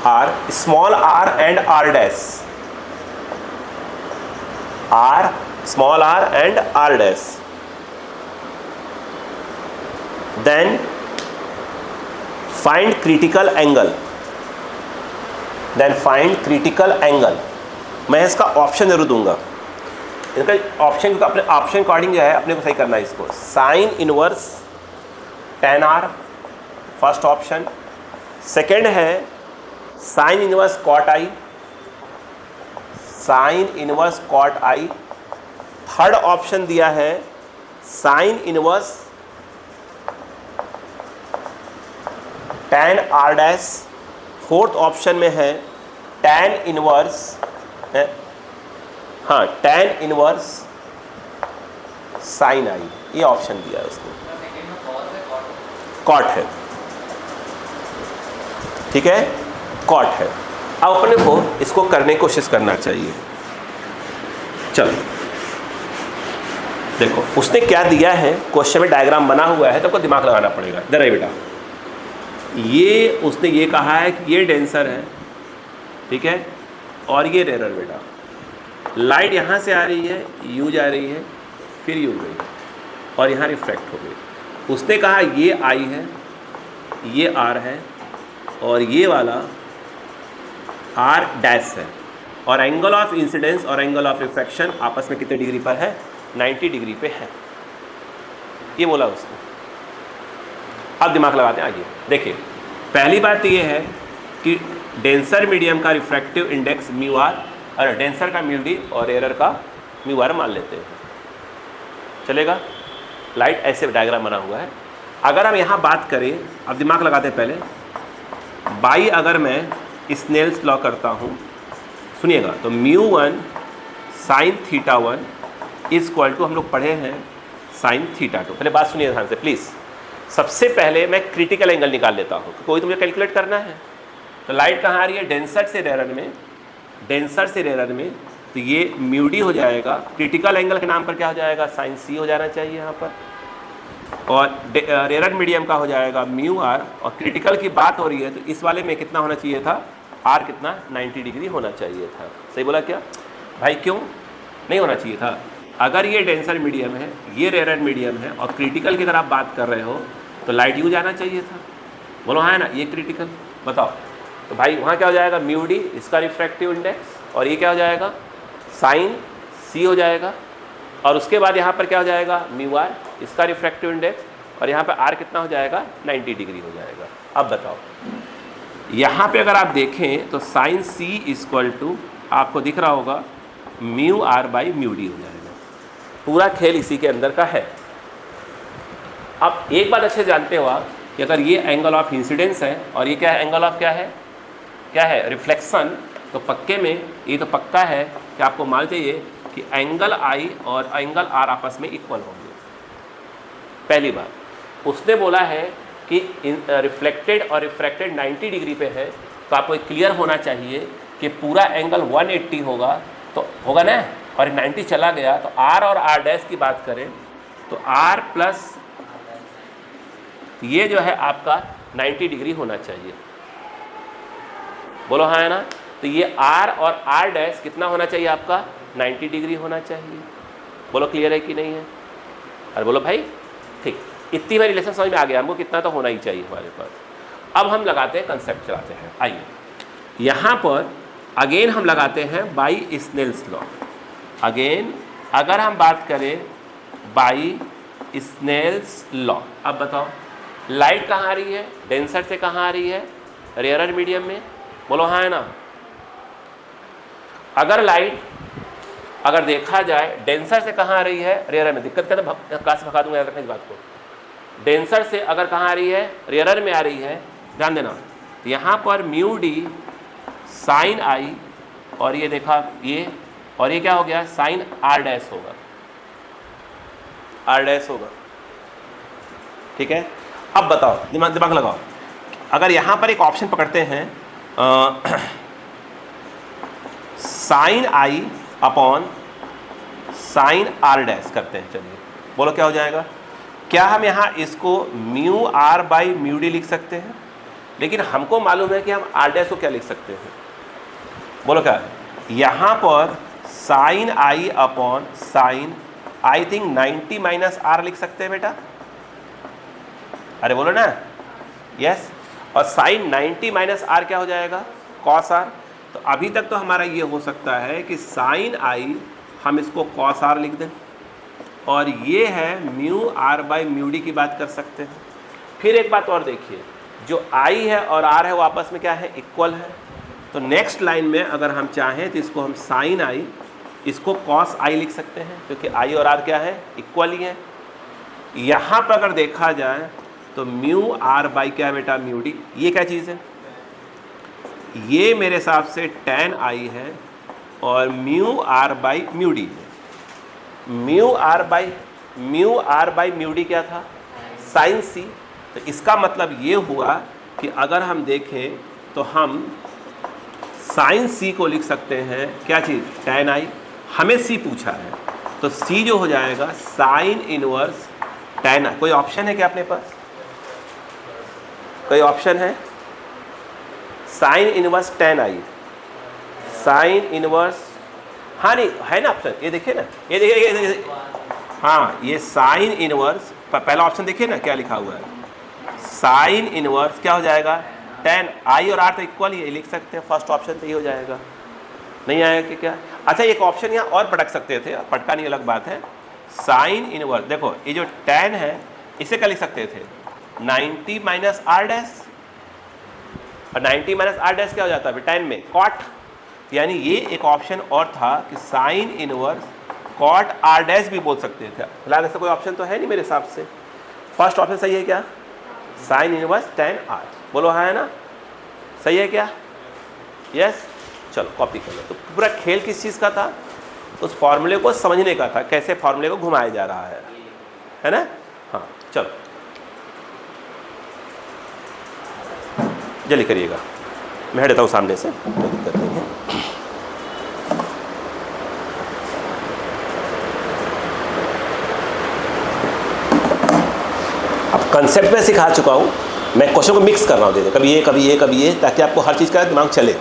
are small r and r dash, small r and r dash. Then find critical angle. मैं इसका option जरूर दूंगा, इनका option, क्योंकि अपने option according जो है अपने को सही करना है इसको। Sine inverse tan r, first option. Second है साइन इनवर्स कॉट आई, थर्ड ऑप्शन दिया है sine inverse tan r dash, fourth option में है tan इनवर्स, हाँ tan इनवर्स साइन आई, ये ऑप्शन दिया है उसने, कॉट है, ठीक है, कॉट है। अब अपने को इसको करने की कोशिश करना चाहिए। चलो देखो उसने क्या दिया है, क्वेश्चन में डायग्राम बना हुआ है तो आपको दिमाग लगाना पड़ेगा। इधर है बेटा, ये उसने ये कहा है कि ये डेंसर है, ठीक है, और ये रेयर बेटा। लाइट यहाँ से आ रही है, यू जा रही है, फिर यू गई और यहाँ रिफ्रैक्ट हो गई। उसने कहा ये आई है, ये आर है और ये वाला आर डैश है, और एंगल ऑफ इंसिडेंस और एंगल ऑफ रिफ्रैक्शन आपस में कितने डिग्री पर है, 90 डिग्री पे है, ये बोला उसने। अब दिमाग लगाते हैं आगे। देखिए पहली बात ये है कि डेंसर मीडियम का रिफ्रैक्टिव इंडेक्स म्यू आर, और डेंसर का म्यू डी और एरर का म्यू आर मान लेते हैं, चलेगा। लाइट ऐसे डायग्राम बना हुआ है। अगर हम यहाँ बात करें, अब दिमाग लगाते हैं पहले, बाई अगर मैं स्नेल्स लॉ करता हूँ, सुनिएगा, तो μ1 sine theta 1 is equal to, हम लोग पढ़े हैं साइन थीटा 2। पहले बात सुनिए ध्यान से प्लीज़। सबसे पहले मैं क्रिटिकल एंगल निकाल लेता हूँ, कोई तो मुझे कैलकुलेट करना है। तो लाइट कहाँ आ रही है, डेंसर से रेयर में, तो ये म्यू डी हो जाएगा। क्रिटिकल एंगल के नाम पर क्या हो जाएगा, साइन सी हो जाना चाहिए यहाँ पर, और रेयर मीडियम का हो जाएगा म्यू आर। और क्रिटिकल की बात हो रही है तो इस वाले में कितना होना चाहिए था, आर कितना, 90 डिग्री होना चाहिए था। सही बोला क्या भाई, क्यों नहीं होना चाहिए था? अगर ये डेंसर मीडियम है, ये रेयर मीडियम है, और क्रिटिकल की तरह आप बात कर रहे हो तो लाइट यू जाना चाहिए था। बोलो हाँ है ना, ये क्रिटिकल, बताओ। तो भाई वहाँ क्या हो जाएगा, म्यू डी इसका रिफ्रैक्टिव इंडेक्स, और ये क्या हो जाएगा, साइन सी हो जाएगा, और उसके बाद यहाँ पर क्या हो जाएगा, म्यू आर इसका रिफ्रैक्टिव इंडेक्स, और यहाँ पर आर कितना हो जाएगा, 90 डिग्री हो जाएगा। अब बताओ यहाँ पे अगर आप देखें तो साइन सी इक्वल टू, आपको दिख रहा होगा, mu r by mu d हो जाएगा। पूरा खेल इसी के अंदर का है। अब एक बात अच्छे जानते हो आप कि अगर ये एंगल ऑफ इंसिडेंस है और ये क्या है, एंगल ऑफ क्या है रिफ्लेक्शन, तो पक्के में ये तो पक्का है कि आपको मान चाहिए कि एंगल आई और एंगल आर आपस में इक्वल होंगे। पहली बात उसने बोला है कि रिफ्लेक्टेड और रिफ्रैक्टेड 90 डिग्री पे है, तो आपको क्लियर होना चाहिए कि पूरा एंगल 180 होगा, तो होगा ना, और 90 चला गया तो आर और आर डैश की बात करें तो आर प्लस ये जो है आपका 90 डिग्री होना चाहिए। बोलो हाँ है ना, तो ये आर और आर डैश कितना होना चाहिए आपका, 90 डिग्री होना चाहिए। बोलो क्लियर है कि नहीं है? अरे बोलो भाई, ठीक, इतनी बार रिलेशन समझ में आ गया हमको, कितना तो होना ही चाहिए हमारे पास। अब हम लगाते हैं, कंसेप्ट चलाते हैं। आइए यहाँ पर अगेन हम लगाते हैं बाई स्नेल्स लॉ। अगेन अगर हम बात करें बाई स्नेल्स लॉ, अब बताओ लाइट कहाँ आ रही है, डेंसर से कहाँ आ रही है, रेयर मीडियम में। बोलो हाँ है ना। अगर लाइट अगर देखा जाए डेंसर से कहाँ आ रही है, रेयर में, दिक्कत क्या था, क्लास भगा दूंगा, याद रखना इस बात को। डेंसर से अगर कहाँ आ रही है, रेयर में आ रही है, ध्यान देना। तो यहाँ पर म्यू डी साइन आई, और ये देखा ये, और ये क्या हो गया, साइन आर डैश होगा। आर डैश होगा। ठीक है, अब बताओ, दिमाग लगाओ, अगर यहाँ पर एक ऑप्शन पकड़ते हैं sine i upon sine r dash करते हैं, चलिए बोलो क्या हो जाएगा। क्या हम यहाँ इसको mu r by mu d लिख सकते हैं? लेकिन हमको मालूम है कि हम आर डैश को क्या लिख सकते हैं, बोलो क्या है? यहाँ पर sine i upon sine, I think 90 minus r लिख सकते हैं बेटा, अरे बोलो ना, यस। और साइन 90 माइनस आर क्या हो जाएगा? Cos r. तो अभी तक तो हमारा ये हो सकता है कि साइन आई हम इसको कॉस आर लिख दें, और ये है mu r by mu d की बात कर सकते हैं। फिर एक बात और देखिए, जो आई है और आर है वो आपस में क्या है? इक्वल है। तो नेक्स्ट लाइन में अगर हम चाहें तो इसको हम साइन आई, इसको कॉस आई लिख सकते हैं, क्योंकि आई और आर क्या है? इक्वल ही है। यहाँ पर अगर देखा जाए तो म्यू आर बाई क्या बेटा? Mu D. ये क्या चीज़ है? ये मेरे हिसाब से tan आई है और mu r by mu d है। Mu r by mu d क्या था? Sine C. तो इसका मतलब ये हुआ कि अगर हम देखें तो हम साइन सी को लिख सकते हैं क्या चीज़? tan आई। हमें सी पूछा है तो सी जो हो जाएगा साइन इनवर्स tan आई। कोई ऑप्शन है क्या अपने पास? कोई ऑप्शन है? साइन इनवर्स tan आई, साइन इनवर्स, हाँ नहीं है ना ऑप्शन, ये देखिए ना, ये देखिए, हाँ ये साइन इनवर्स, पहला ऑप्शन देखिए ना क्या लिखा हुआ है, साइन इनवर्स क्या हो जाएगा? tan आई और आर तो इक्वल ही है, लिख सकते हैं, फर्स्ट ऑप्शन तो ये हो जाएगा। नहीं आएगा कि क्या? अच्छा एक ऑप्शन यहाँ और पटक सकते थे, पटका नहीं अलग बात है। साइन इनवर्स, देखो ये जो tan है इसे क्या लिख सकते थे? 90 माइनस आर डैश, और 90 माइनस आर डैश क्या हो जाता है tan में? कॉट। यानी ये एक ऑप्शन और था कि sine inverse cot r dash भी बोल सकते थे। फिलहाल ऐसा कोई ऑप्शन तो है नहीं मेरे हिसाब से। फर्स्ट ऑप्शन सही है क्या? साइन इनवर्स tan आर, बोलो हाँ है ना? सही है क्या? यस। चलो कॉपी कर लो। तो पूरा खेल किस चीज़ का था? उस फॉर्मूले को समझने का था, कैसे फॉर्मूले को घुमाया जा रहा है ना? हाँ चलो जल्दी करिएगा, मैं हट देता हूँ सामने से, कोई दिक्कत नहीं है। अब कंसेप्ट में सिखा चुका हूँ, मैं क्वेश्चन को मिक्स कर रहा हूँ, दे कभी ये कभी ये कभी ये, ताकि आपको हर चीज़ का दिमाग चले।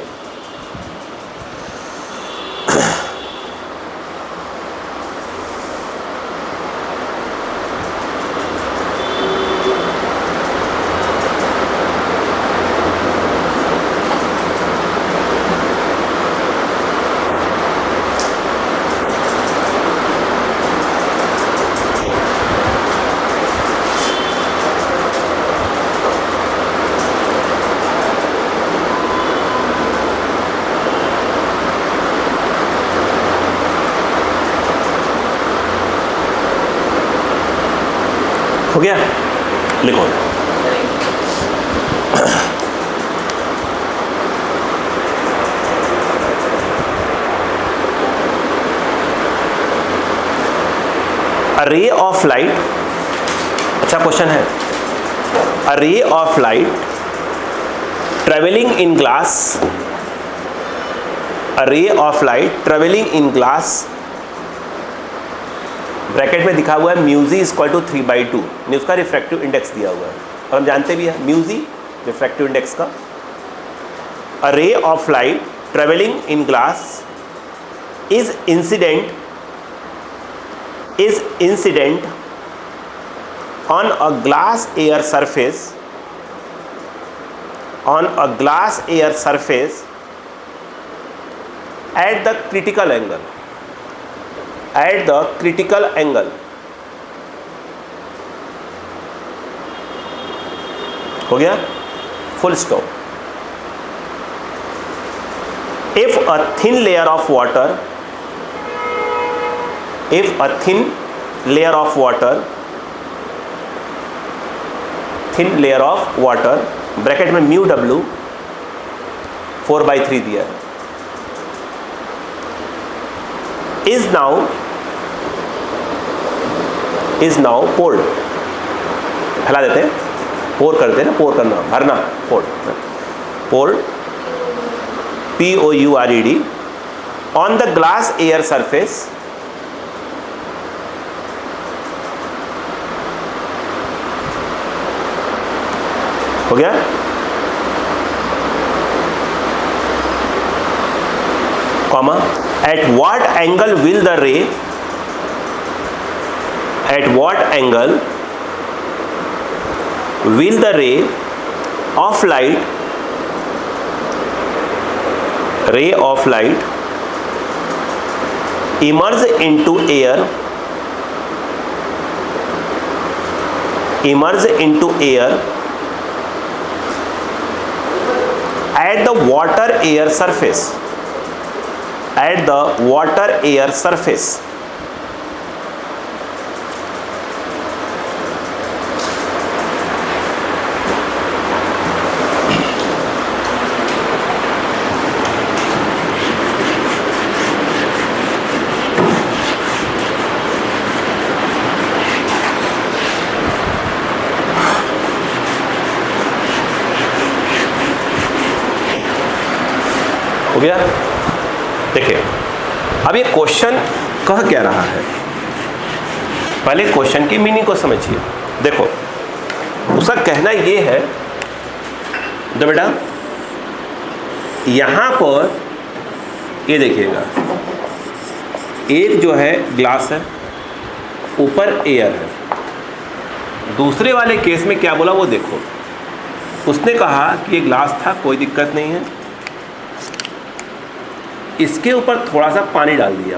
हो गया? लिखो। A ray of light, अच्छा क्वेश्चन है। A ray of light traveling in glass, a ray of light traveling in glass, bracket में दिखा हुआ है म्यूजी इक्वल टू 3/2, ने उसका रिफ्रैक्टिव इंडेक्स दिया हुआ है, और हम जानते भी हैं म्यूजी रिफ्रैक्टिव इंडेक्स का। A ray of light travelling in glass is incident on a glass air surface, at the critical angle, हो गया, full stop. if a thin layer of water bracket में म्यू डब्ल्यू 4/3 दिया है, is now is now poured, फैला देते हैं, पोर करते हैं ना, पोर करना, भरना, poured, poured POURED on the glass air surface हो गया। Comma, at what angle will the ray, at what angle will the ray of light emerge into air at the water air surface, हो गया। देखिए अब ये question कह क्या रहा है, पहले क्वेश्चन की मीनिंग को समझिए। देखो उसका कहना ये है, तो बेटा यहां पर ये देखिएगा, एक जो है ग्लास है, ऊपर एयर है। दूसरे वाले केस में क्या बोला वो देखो, उसने कहा कि ये ग्लास था, कोई दिक्कत नहीं है, इसके ऊपर थोड़ा सा पानी डाल दिया,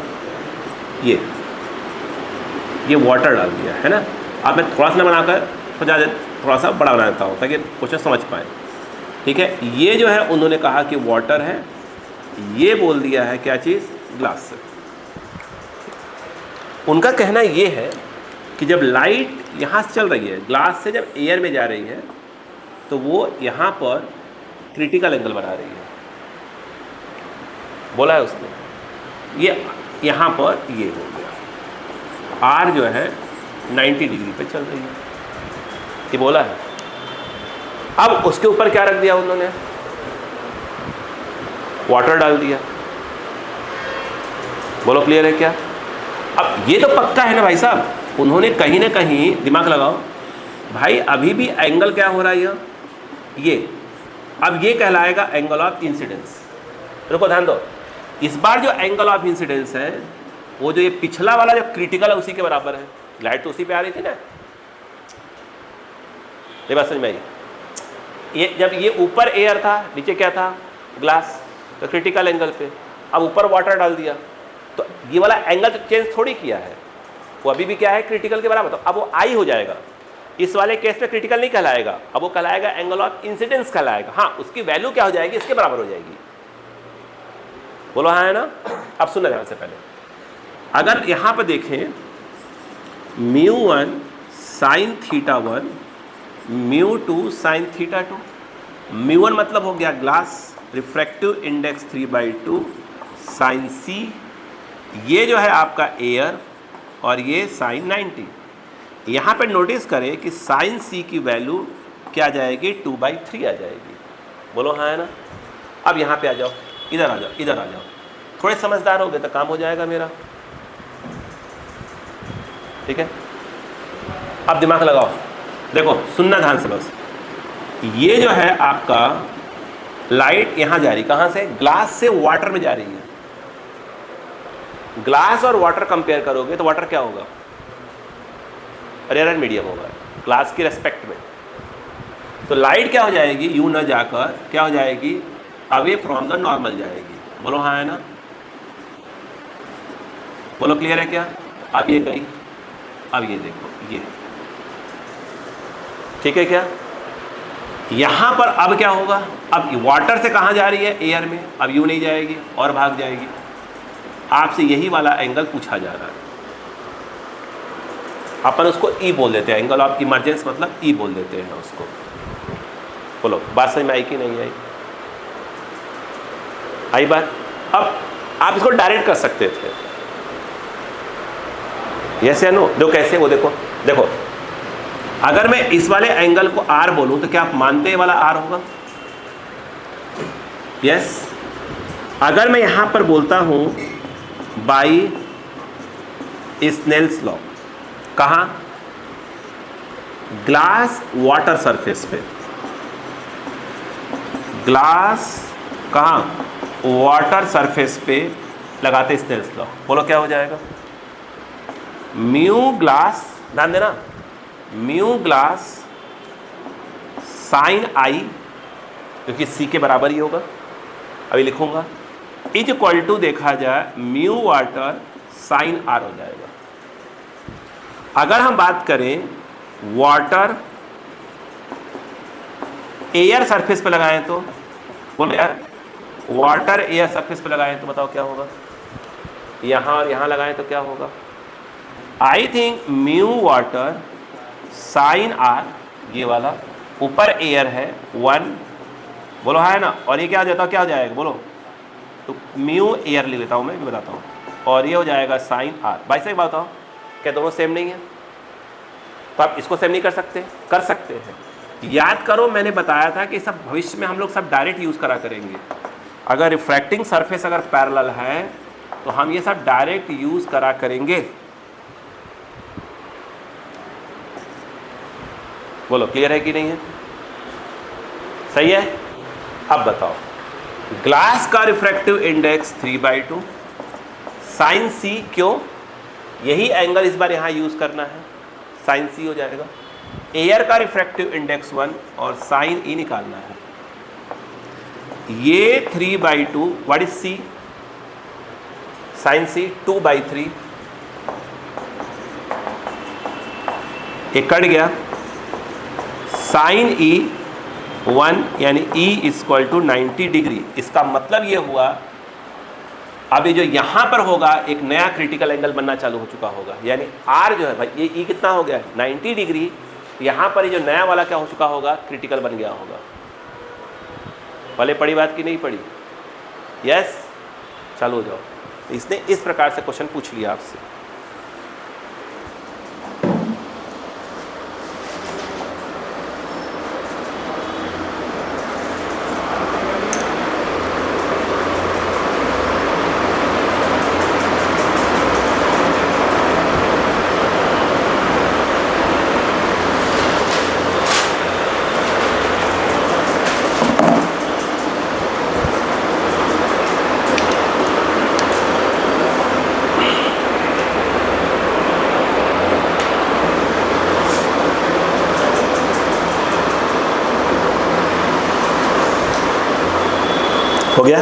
ये वाटर डाल दिया है ना। अब मैं थोड़ा सा बनाकर थोड़ा सा बड़ा बना देता हूँ ताकि क्वेश्चन समझ पाए, ठीक है। ये जो है उन्होंने कहा कि वाटर है, ये बोल दिया है क्या चीज़, ग्लास से। उनका कहना ये है कि जब लाइट यहाँ से चल रही है, ग्लास से जब एयर में जा रही है, तो वो यहाँ पर क्रिटिकल एंगल बना रही है, बोला है उसने। ये यहाँ पर ये हो गया, आर जो है 90 डिग्री पे चल रही है, ये बोला है। अब उसके ऊपर क्या रख दिया उन्होंने, वाटर डाल दिया। बोलो क्लियर है क्या। अब ये तो पक्का है ना भाई साहब, उन्होंने कहीं ना कहीं, दिमाग लगाओ भाई, अभी भी एंगल क्या हो रहा है ये, अब ये कहलाएगा एंगल ऑफ इंसिडेंस। रुको ध्यान दो, इस बार जो एंगल ऑफ इंसिडेंस है वो जो ये पिछला वाला जो क्रिटिकल है उसी के बराबर है। लाइट तो उसी पे आ रही थी ना, ये बात समझ में आई। ये जब ये ऊपर एयर था, नीचे क्या था, ग्लास, तो क्रिटिकल एंगल पे, अब ऊपर वाटर डाल दिया, तो ये वाला एंगल तो चेंज थोड़ी किया है, वो अभी भी क्या है, क्रिटिकल के बराबर। तो अब वो आई हो जाएगा, इस वाले केस में क्रिटिकल नहीं कहलाएगा, अब वो कहलाएगा एंगल ऑफ इंसिडेंस कहलाएगा। हाँ, उसकी वैल्यू क्या हो जाएगी, इसके बराबर हो जाएगी। बोलो हाँ है ना। अब सुनना ध्यान से, पहले अगर यहां पर देखें, μ1 sin θ1, μ2 sin θ2, μ1 मतलब हो गया glass, refractive index 3/2, sin c, ये जो है आपका एयर, और ये sin 90। यहाँ पे नोटिस करें कि sin c की वैल्यू क्या आ जाएगी, 2/3 आ जाएगी। बोलो हाँ है ना। अब यहाँ पे आ जाओ, इधर आ जाओ, इधर आ जाओ, थोड़े समझदार हो गए तो काम हो जाएगा मेरा, ठीक है। अब दिमाग लगाओ, देखो सुनना ध्यान से बस। ये जो है आपका लाइट यहाँ जा रही, कहाँ से, ग्लास से वाटर में जा रही है। ग्लास और वाटर कंपेयर करोगे तो वाटर क्या होगा, रेयर मीडियम होगा ग्लास की रेस्पेक्ट में। तो लाइट क्या हो जाएगी, यूं ना जाकर क्या हो जाएगी, अवे फ्रॉम द नॉर्मल जाएगी। बोलो हाँ है ना। बोलो क्लियर है क्या। अब ये कहीं, अब ये देखो, ये ठीक है क्या। यहां पर अब क्या होगा, अब वाटर से कहां जा रही है, एयर में, अब यूं नहीं जाएगी और भाग जाएगी। आपसे यही वाला एंगल पूछा जा रहा है, अपन उसको ई बोल देते हैं, एंगल ऑफ इमरजेंस मतलब ई बोल देते हैं उसको। बोलो बात समझ में आई कि नहीं आई, आई बात। अब आप इसको डायरेक्ट कर सकते थे, यस या नो। दो कैसे, वो देखो देखो, अगर मैं इस वाले एंगल को आर बोलूं तो क्या आप मानते हैं वाला आर होगा? यस। अगर मैं यहां पर बोलता हूं बाई स्नेल्स लॉ, कहां? ग्लास वाटर सरफेस पे, ग्लास कहां? वाटर सरफेस पे लगाते स्नेल्स लॉ, बोलो क्या हो जाएगा? म्यू ग्लास, ध्यान देना, म्यू ग्लास साइन आई, क्योंकि सी के बराबर ही होगा, अभी लिखूंगा, इज इक्वल टू देखा जाए म्यू वाटर साइन आर हो जाएगा। अगर हम बात करें वाटर एयर सरफेस पे लगाएं तो, बोलो यार, वाटर एयर सरफेस पे लगाएं तो बताओ क्या होगा? यहां और यहां लगाएं तो क्या होगा? I think mu water sine r, ये वाला ऊपर एयर है 1, बोलो है ना, और ये क्या हो जाता है, क्या हो जाएगा बोलो? तो म्यू एयर ले लेता हूं, मैं भी बताता हूं, और ये हो जाएगा साइन आर। भाई साहब बताओ, क्या दोनों सेम नहीं है? तो आप इसको सेम नहीं कर सकते? कर सकते हैं। याद करो, मैंने बताया था कि सब भविष्य में हम लोग सब डायरेक्ट यूज करा करेंगे। अगर रिफ्रैक्टिंग सरफेस अगर पैरेलल है तो हम ये सब डायरेक्ट यूज करा करेंगे। बोलो क्लियर है कि नहीं है? सही है? अब बताओ, ग्लास का रिफ्रैक्टिव इंडेक्स 3/2 साइन सी, क्यों? यही एंगल इस बार यहां यूज करना है, साइन सी हो जाएगा। एयर का रिफ्रैक्टिव इंडेक्स 1 और साइन ई निकालना है। ये 3/2, व्हाट इज सी? साइन सी 2/3, एक कट गया। साइन ई 1 यानी ई इक्वल टू 90 डिग्री। इसका मतलब ये हुआ, अभी जो यहां पर होगा एक नया क्रिटिकल एंगल बनना चालू हो चुका होगा, यानी आर जो है भाई, ये ई कितना हो गया? 90 डिग्री। यहां पर ये जो नया वाला क्या हो चुका होगा? क्रिटिकल बन गया होगा। पहले पढ़ी बात की नहीं पढ़ी? यस, चालू हो जाओ। इसने इस प्रकार से क्वेश्चन पूछ लिया आपसे। हो गया?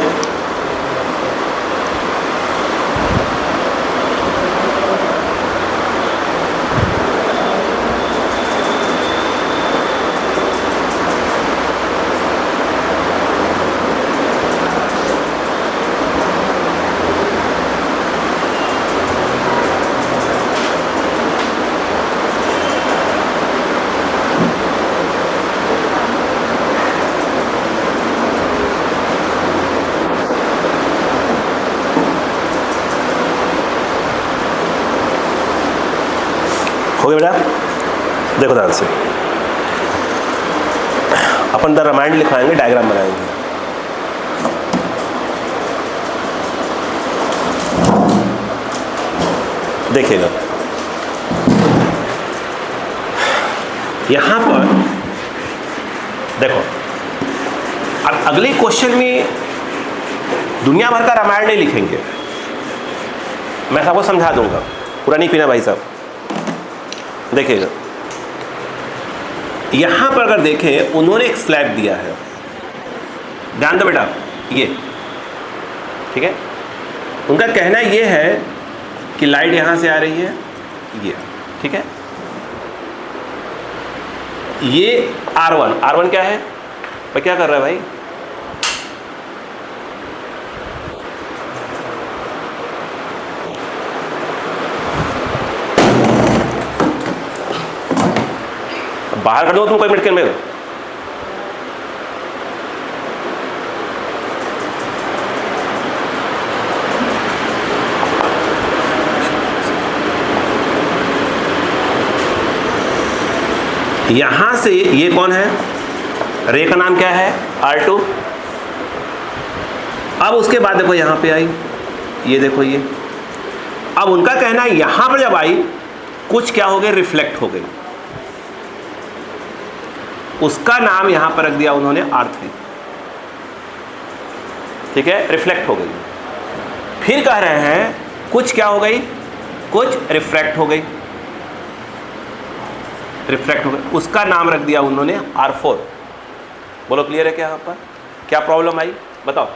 हो गया बेटा? देखो ध्यान से, अपन द रामायण लिखवाएंगे, डायग्राम बनाएंगे। देखिएगा, यहां पर देखो, अब अगले क्वेश्चन में दुनिया भर का रामायण नहीं लिखेंगे, मैं सबको समझा दूंगा, पूरा नहीं पीना भाई साहब। देखिएगा, यहां पर अगर देखें, उन्होंने एक स्लैब दिया है, ध्यान दो बेटा, ये ठीक है। उनका कहना ये है कि लाइट यहां से आ रही है, ये ठीक है। ये R1 क्या है भाई? क्या कर रहा है भाई? बाहर कर दो तुम कोई मिनट के अंदर। यहां से ये कौन है, रे का नाम क्या है, R2। अब उसके बाद देखो यहां पे आई, ये देखो ये, अब उनका कहना है यहां पर जब आई कुछ क्या हो गए, रिफ्लेक्ट हो गई, उसका नाम यहां पर रख दिया उन्होंने R3। ठीक है, रिफ्लेक्ट हो गई। फिर कह रहे हैं कुछ क्या हो गई, कुछ रिफ्रैक्ट हो गई, रिफ्रैक्ट हो गई, उसका नाम रख दिया उन्होंने R4। बोलो क्लियर है क्या, यहाँ पर क्या प्रॉब्लम आई बताओ।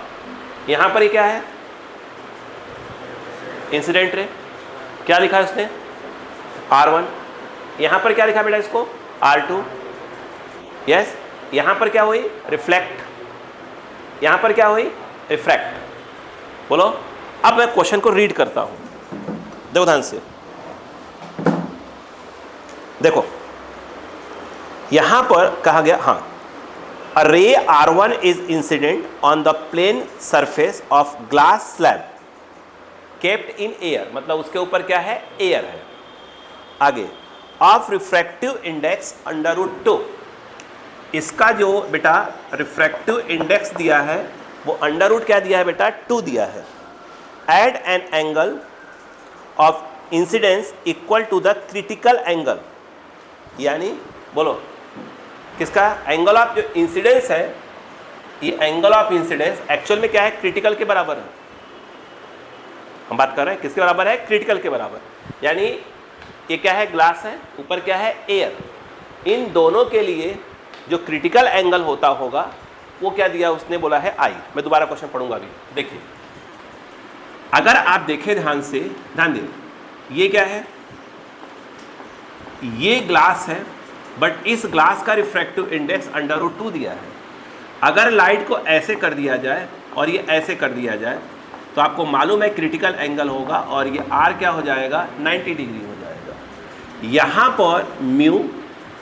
यहाँ पर ये क्या है, इंसिडेंट रे, क्या लिखा है उसने, R1। यहाँ पर क्या लिखा बेटा इसको, R2। यस, यहाँ पर क्या हुई, रिफ्लेक्ट, यहाँ पर क्या हुई, रिफ्रैक्ट। बोलो, अब मैं क्वेश्चन को रीड करता हूँ, देखो ध्यान से, देखो यहां पर कहा गया, हाँ, a ray R1 is incident on the plane surface of glass slab kept in air, मतलब उसके ऊपर क्या है, एयर है। आगे, ऑफ रिफ्रैक्टिव इंडेक्स √2, इसका जो बेटा रिफ्रैक्टिव इंडेक्स दिया है वो √ क्या दिया है बेटा, 2 दिया है। At an angle of incidence equal to the critical angle, यानी बोलो किसका, एंगल ऑफ जो इंसिडेंस है, ये एंगल ऑफ इंसिडेंस एक्चुअल में क्या है, क्रिटिकल के बराबर है। हम बात कर रहे हैं किसके बराबर है, क्रिटिकल के बराबर। यानी ये क्या है, ग्लास है, ऊपर क्या है, एयर। इन दोनों के लिए जो क्रिटिकल एंगल होता होगा वो क्या दिया उसने, बोला है I। मैं दोबारा क्वेश्चन पढ़ूंगा अभी, देखिए अगर आप देखें ध्यान से, ध्यान दें, ये क्या है, ये ग्लास है, बट इस ग्लास का रिफ्रैक्टिव इंडेक्स √2 दिया है। अगर लाइट को ऐसे कर दिया जाए और ये ऐसे कर दिया जाए तो आपको मालूम है क्रिटिकल एंगल होगा और ये R क्या हो जाएगा, 90 डिग्री हो जाएगा। यहाँ पर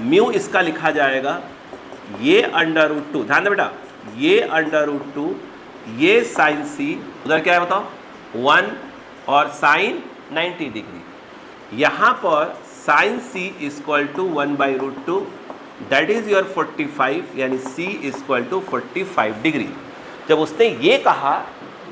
म्यू इसका लिखा जाएगा, ये √2, ध्यान दे बेटा, ये √2, ये साइन C, उधर क्या है बताओ, 1 और साइन 90 डिग्री। यहाँ पर sine C equal to 1/√2, that is your 45, यानी C इक्वल टू 45 डिग्री। जब उसने ये कहा,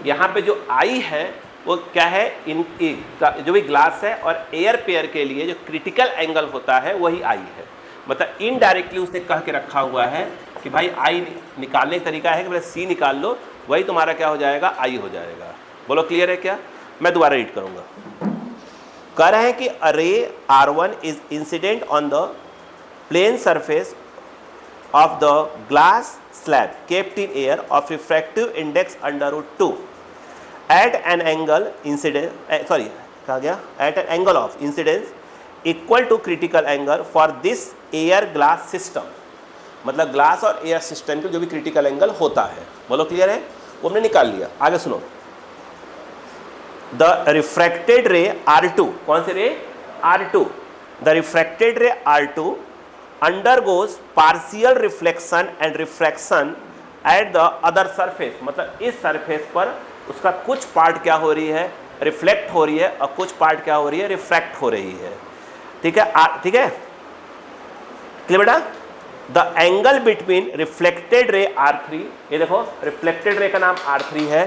यहाँ पे जो I है वो क्या है, जो भी ग्लास है और एयर पेयर के लिए जो क्रिटिकल एंगल होता है वही I है। मतलब इनडायरेक्टली उसने कह के रखा हुआ है कि भाई I निकालने का तरीका है कि भाई C निकाल लो, वही तुम्हारा क्या हो जाएगा, I हो जाएगा। बोलो क्लियर है क्या, मैं दोबारा रीड करूँगा। कह रहे हैं कि a ray R1 is incident on the plane surface of the glass slab kept in air of refractive index √2 at an angle incidence, sorry कहा गया, at an angle of incidence equal to critical angle for this air glass system. मतलब glass और air system के जो भी critical angle होता है, बोलो क्लियर है, वो हमने निकाल लिया। आगे सुनो, द रिफ्रैक्टेड रे R2, कौन से रे, R2, द रिफ्रैक्टेड रे R2 undergoes partial reflection and refraction at the other surface. मतलब इस सरफेस पर उसका कुछ पार्ट क्या हो रही है, रिफ्लेक्ट हो रही है, और कुछ पार्ट क्या हो रही है, रिफ्रैक्ट हो रही है। ठीक है, ठीक है क्लियर बेटा। The angle between reflected ray R3, ये देखो रिफ्लेक्टेड रे का नाम R3 है,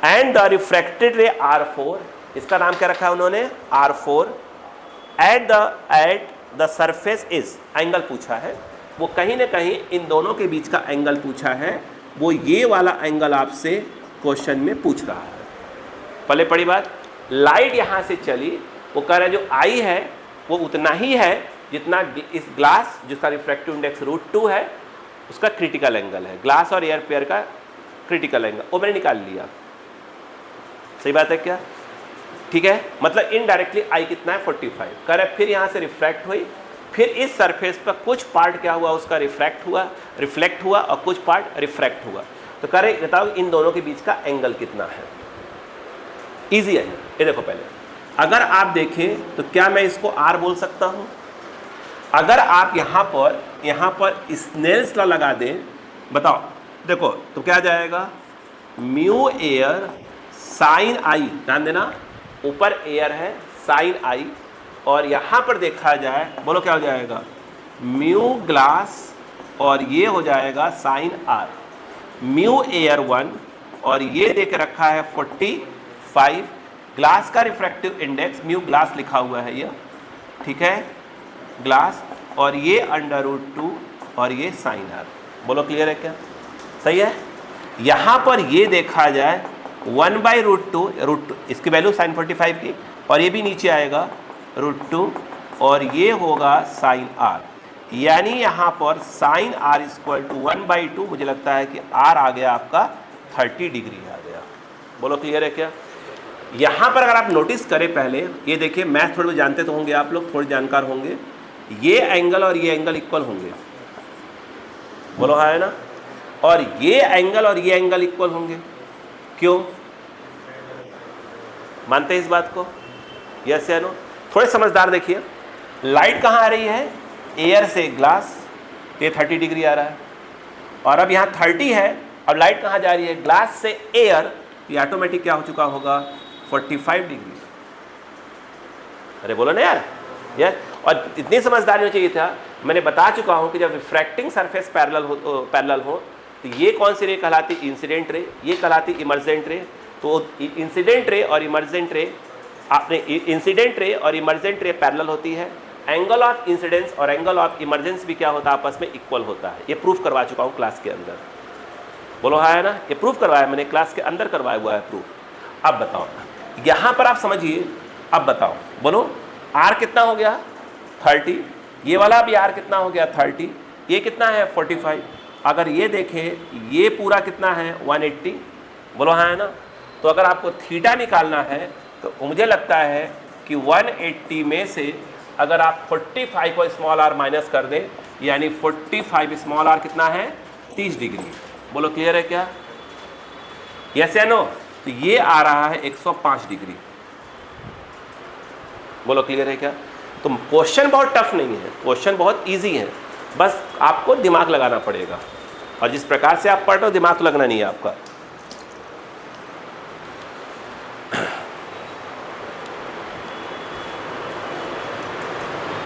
एंड द रिफ्रैक्टेड रे R4, इसका नाम क्या रखा है उन्होंने, R4, at the surface is, angle पूछा है, वो कहीं ना कहीं इन दोनों के बीच का एंगल पूछा है, वो ये वाला एंगल आपसे क्वेश्चन में पूछ रहा है। पहले पड़ी बात, लाइट यहाँ से चली, वो कह रहा है जो I है वो उतना ही है जितना इस ग्लास जिसका रिफ्रैक्टिव इंडेक्स √2 है उसका क्रिटिकल एंगल है। ग्लास और एयर पेयर का क्रिटिकल एंगल वो मैंने निकाल लिया। सही बात है क्या, ठीक है। मतलब इनडायरेक्टली I कितना है, 45। कह रहे फिर यहाँ से रिफ्रैक्ट हुई, फिर इस सरफेस पर कुछ पार्ट क्या हुआ, उसका रिफ्लेक्ट हुआ और कुछ पार्ट रिफ्रैक्ट हुआ। तो कह रहे बताओ इन दोनों के बीच का एंगल कितना है। इजी है ये, देखो पहले अगर आप देखें तो क्या मैं इसको R बोल सकता हूँ। अगर आप यहाँ पर स्नेल्स लॉ लगा दें, बताओ देखो तो क्या जाएगा, म्यू एयर साइन I, ध्यान देना ऊपर एयर है साइन I, और यहाँ पर देखा जाए बोलो क्या हो जाएगा म्यू ग्लास और ये हो जाएगा साइन आर। म्यू एयर 1 और ये दे के रखा है 45, ग्लास का रिफ्रैक्टिव इंडेक्स म्यू ग्लास लिखा हुआ है ये, ठीक है, ग्लास, और ये √2 और ये साइन आर। बोलो क्लियर है क्या? सही है। यहाँ पर ये देखा जाए 1/√2 इसकी वैल्यू साइन 45 की, और ये भी नीचे आएगा √2 और ये होगा साइन आर, यानी यहाँ पर साइन आर इक्वल टू 1/2, मुझे लगता है कि आर आ गया आपका 30 डिग्री आ गया। बोलो क्लियर है क्या? यहाँ पर अगर आप नोटिस करें पहले, ये देखिए मैथ थोड़े जानते तो होंगे आप लोग, थोड़े जानकार होंगे, ये एंगल और ये एंगल इक्वल होंगे, बोलो हाँ है ना, और ये एंगल और ये एंगल इक्वल होंगे, क्यों? मानते हैं इस बात को? यस या नो? थोड़े समझदार देखिए, लाइट कहाँ आ रही है? एयर से ग्लास, ये 30 डिग्री आ रहा है, और अब यहाँ 30 है, अब लाइट कहाँ जा रही है? ग्लास से एयर, ये ऑटोमेटिक क्या हो चुका होगा? 45 डिग्री। अरे बोलो ना यार, यस। और इतनी समझदारी होनी चाहिए था, मैंने बता चुका हूँ कि जब रिफ्रैक्टिंग सरफेस पैरेलल हो तो ये कौन सी रे कहलाती? इंसिडेंट रे, ये कहलाती इमर्जेंट रे। तो इंसिडेंट रे और इमर्जेंट रे, आपने इंसिडेंट रे और इमर्जेंट रे पैरेलल होती है, एंगल ऑफ इंसिडेंस और एंगल ऑफ इमरजेंस भी क्या होता है? आपस में इक्वल होता है। ये प्रूफ करवा चुका हूँ क्लास के अंदर, बोलो हाँ है ना, ये प्रूफ करवाया मैंने, क्लास के अंदर करवाया हुआ है प्रूफ। अब बताओ, यहाँ पर आप समझिए, अब बताओ, बोलो आर कितना हो गया? 30, ये वाला भी आर कितना हो गया? 30, ये कितना है? 45। अगर ये देखें, ये पूरा कितना है? 180, बोलो हाँ है ना। तो अगर आपको थीटा निकालना है तो मुझे लगता है कि 180 में से अगर आप 45 को स्मॉल आर माइनस कर दें, यानी 45 स्मॉल आर कितना है? 30 डिग्री। बोलो क्लियर है क्या? यस या नो? तो ये आ रहा है 105 डिग्री। बोलो क्लियर है क्या? तो क्वेश्चन बहुत टफ नहीं है, क्वेश्चन बहुत इजी है, बस आपको दिमाग लगाना पड़ेगा, और जिस प्रकार से आप पढ़ रहे हो दिमाग तो लगना नहीं है आपका।